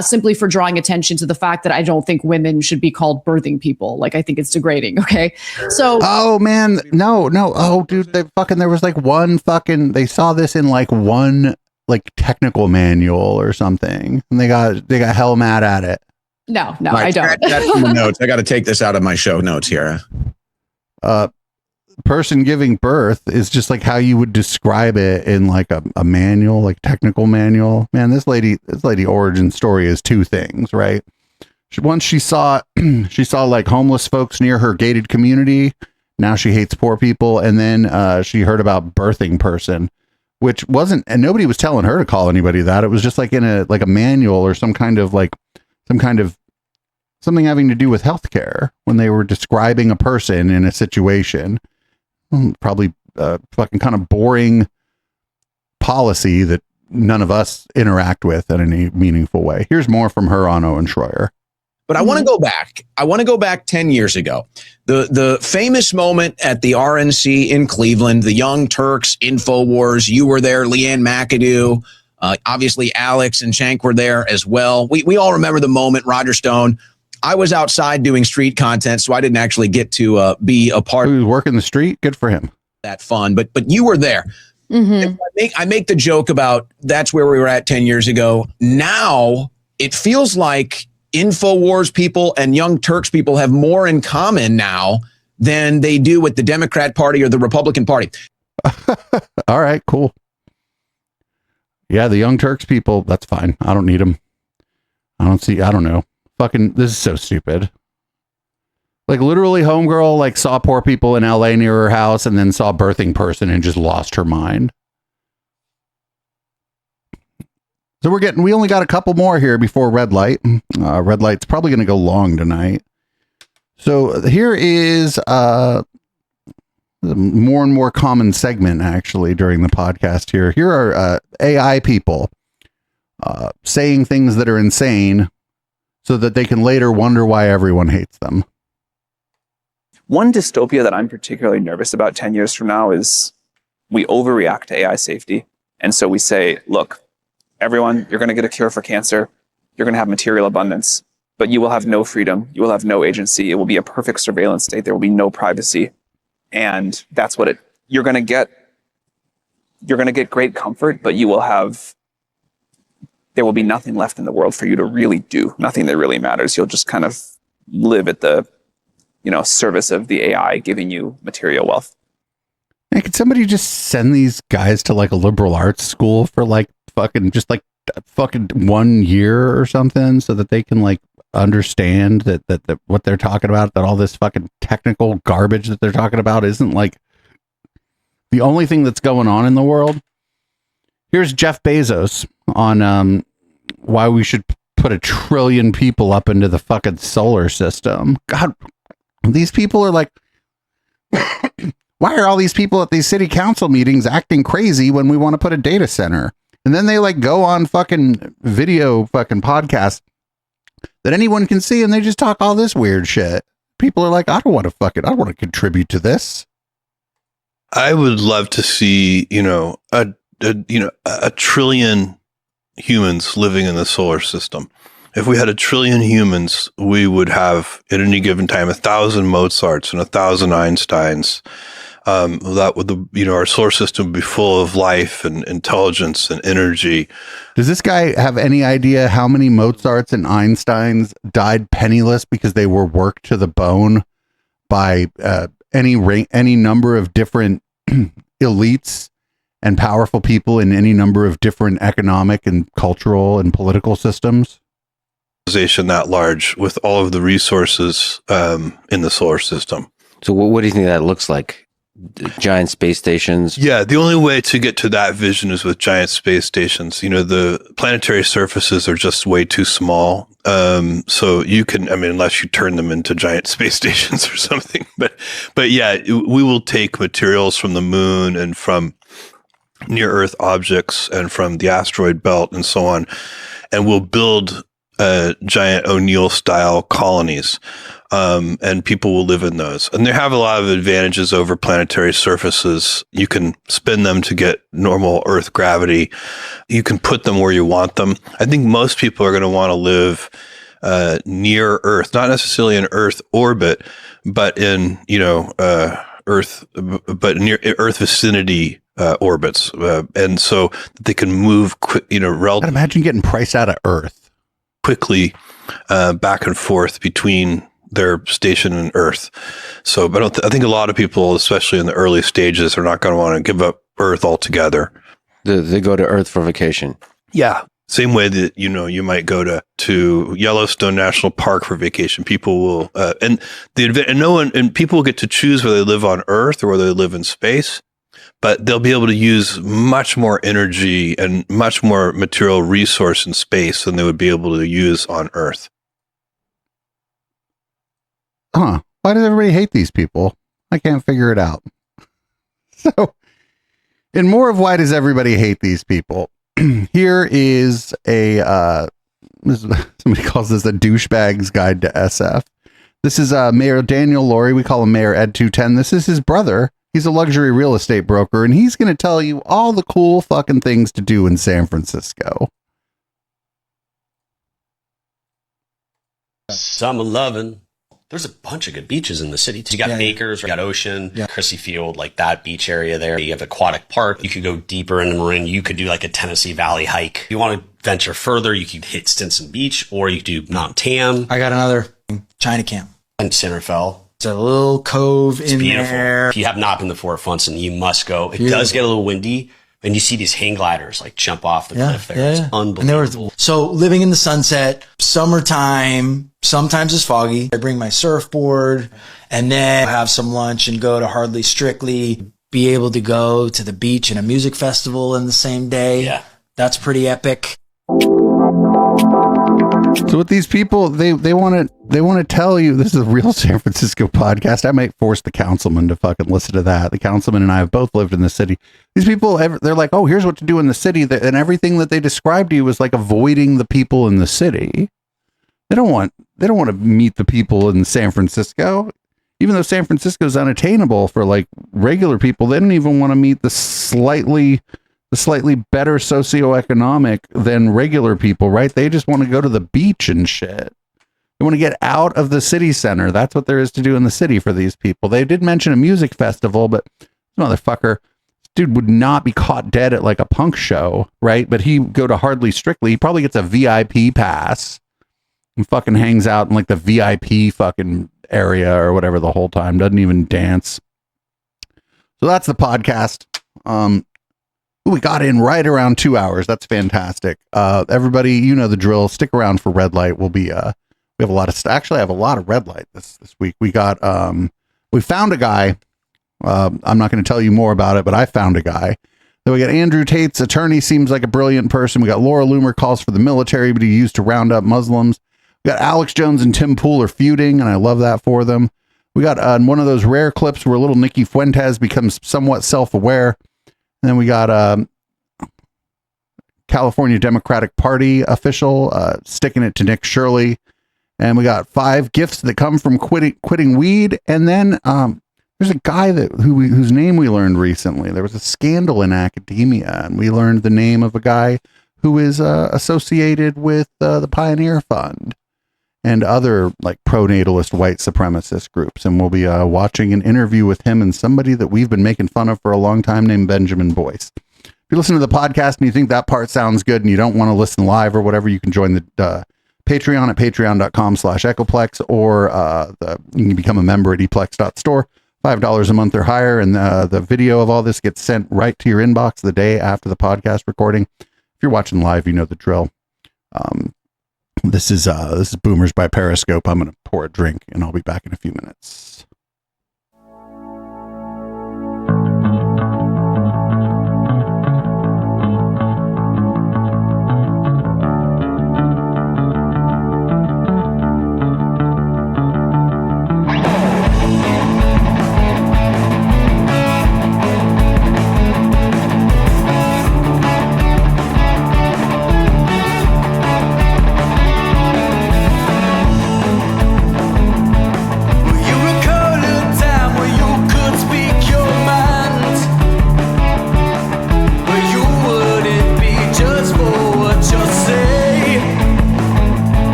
simply for drawing attention to the fact that I don't think women should be called birthing people. Like, I think it's degrading. Okay. So. Oh, man. No. Oh, dude, there was like they saw this in like one like technical manual or something, and they got hell mad at it. No, right, I don't. That's from the notes. I got to take this out of my show notes here. Person giving birth is just like how you would describe it in like a manual, like technical manual. Man, this lady origin story is two things, right? Once she saw like homeless folks near her gated community. Now she hates poor people. And then she heard about birthing person, which wasn't, and nobody was telling her to call anybody that. It was just like in a manual or something having to do with healthcare when they were describing a person in a situation. Probably fucking kind of boring policy that none of us interact with in any meaningful way. Here's more from her on Owen Schroyer. But I want to go back. I want to go back 10 years ago. The famous moment at the RNC in Cleveland, the Young Turks, InfoWars. You were there, Leanne McAdoo. Obviously, Alex and Shank were there as well. We all remember the moment, Roger Stone. I was outside doing street content, so I didn't actually get to be a part of working the street. Good for him. That fun. But you were there. Mm-hmm. I make the joke about that's where we were at 10 years ago. Now it feels like InfoWars people and Young Turks people have more in common now than they do with the Democrat Party or the Republican Party. All right, cool. Yeah, the Young Turks people, that's fine. I don't need them. I don't know. Fucking, this is so stupid. Like literally homegirl like saw poor people in LA near her house and then saw birthing person and just lost her mind. So we only got a couple more here before red light. Red light's probably going to go long tonight. So here is the more and more common segment actually during the podcast here. Here are AI people saying things that are insane so that they can later wonder why everyone hates them. One dystopia that I'm particularly nervous about 10 years from now is we overreact to AI safety. And so we say, look, everyone, you're going to get a cure for cancer. You're going to have material abundance, but you will have no freedom. You will have no agency. It will be a perfect surveillance state. There will be no privacy. And that's what you're going to get. You're going to get great comfort, but there will be nothing left in the world for you to really do. Nothing that really matters. You'll just kind of live at the, service of the AI giving you material wealth. Man, could somebody just send these guys to like a liberal arts school for like fucking 1 year or something so that they can like understand that what they're talking about, that all this fucking technical garbage that they're talking about isn't like the only thing that's going on in the world. Here's Jeff Bezos on why we should put 1 trillion people up into the fucking solar system. God, these people are like, why are all these people at these city council meetings acting crazy when we want to put a data center? And then they like go on fucking video fucking podcast that anyone can see and they just talk all this weird shit. People are like, I don't want to contribute to this. I would love to see, a trillion humans living in the solar system. if we had 1 trillion humans, we would have at any given time 1,000 Mozarts and 1,000 Einsteins. That would, our solar system would be full of life and intelligence and energy. Does this guy have any idea how many Mozarts and Einsteins died penniless because they were worked to the bone by any number of different elites and powerful people in any number of different economic and cultural and political systems? That large with all of the resources in the solar system. So what do you think that looks like? Giant space stations? Yeah, the only way to get to that vision is with giant space stations. The planetary surfaces are just way too small. So you can, unless you turn them into giant space stations or something. But yeah, we will take materials from the moon and from near Earth objects and from the asteroid belt and so on, and we'll build giant O'Neill style colonies. And people will live in those. And they have a lot of advantages over planetary surfaces. You can spin them to get normal Earth gravity. You can put them where you want them. I think most people are going to want to live near Earth, not necessarily in Earth orbit, but in, Earth, but near Earth vicinity orbits. And so they can move quick, relatively. Imagine getting priced out of Earth quickly back and forth between their station and Earth. So, but I think a lot of people, especially in the early stages, are not going to want to give up Earth altogether. They go to Earth for vacation. Yeah. Same way that, you might go to Yellowstone National Park for vacation. People will, and people will get to choose whether they live on Earth or whether they live in space, but they'll be able to use much more energy and much more material resource in space than they would be able to use on Earth. Huh. Why does everybody hate these people? I can't figure it out. So, in more of why does everybody hate these people, here is somebody calls this a douchebag's guide to SF. This is Mayor Daniel Laurie. We call him Mayor Ed 210. This is his brother. He's a luxury real estate broker, and he's going to tell you all the cool fucking things to do in San Francisco. Summer lovin'. There's a bunch of good beaches in the city. You got Bakers, you got Ocean, Crissy Field, like that beach area there. You have Aquatic Park. You could go deeper in the Marin. You could do like a Tennessee Valley hike. If you want to venture further, you could hit Stinson Beach, or you could do Mount Tam. I got another China Camp. And Centerfell. It's a little cove in there. If you have not been to Fort Funson, you must go. It does get a little windy. And you see these hang gliders like jump off the cliff there. It's unbelievable. So living in the Sunset, summertime, sometimes it's foggy. I bring my surfboard and then have some lunch and go to Hardly Strictly, be able to go to the beach and a music festival in the same day. Yeah. That's pretty epic. So with these people, they want to tell you, this is a real San Francisco podcast. I might force the councilman to fucking listen to that. The councilman and I have both lived in the city. These people, they're like, oh, here's what to do in the city. And everything that they described to you was like avoiding the people in the city. They don't want to meet the people in San Francisco. Even though San Francisco is unattainable for like regular people, they don't even want to meet the slightly better socioeconomic than regular people, right? They just want to go to the beach and shit. They want to get out of the city center. That's what there is to do in the city for these people. They did mention a music festival, but motherfucker, dude would not be caught dead at like a punk show, right? But he go to Hardly Strictly. He probably gets a VIP pass and fucking hangs out in like the VIP fucking area or whatever the whole time. Doesn't even dance. So that's the podcast. We got in right around 2 hours. That's fantastic. Everybody, you know the drill. Stick around for Red Light. We'll be, we have a lot of, actually I have a lot of Red Light this week. We got, we found a guy. I'm not going to tell you more about it, but I found a guy. Then we got Andrew Tate's attorney, seems like a brilliant person. We got Laura Loomer, calls for the military, but he used to round up Muslims. We got Alex Jones and Tim Pool are feuding, and I love that for them. We got one of those rare clips where little Nikki Fuentes becomes somewhat self-aware. And then we got California Democratic Party official sticking it to Nick Shirley. And we got 5 gifts that come from quitting weed. And then there's a guy whose name we learned recently. There was a scandal in academia, and we learned the name of a guy who is associated with the Pioneer Fund and other like pro-natalist white supremacist groups. And we'll be watching an interview with him and somebody that we've been making fun of for a long time named Benjamin Boyce. If you listen to the podcast and you think that part sounds good and you don't want to listen live or whatever, you can join the Patreon at patreon.com/echoplex, or you can become a member at eplex.store, $5 a month or higher. And the video of all this gets sent right to your inbox the day after the podcast recording. If you're watching live, you know the drill. This is Boomers by Periscope. I'm going to pour a drink and I'll be back in a few minutes.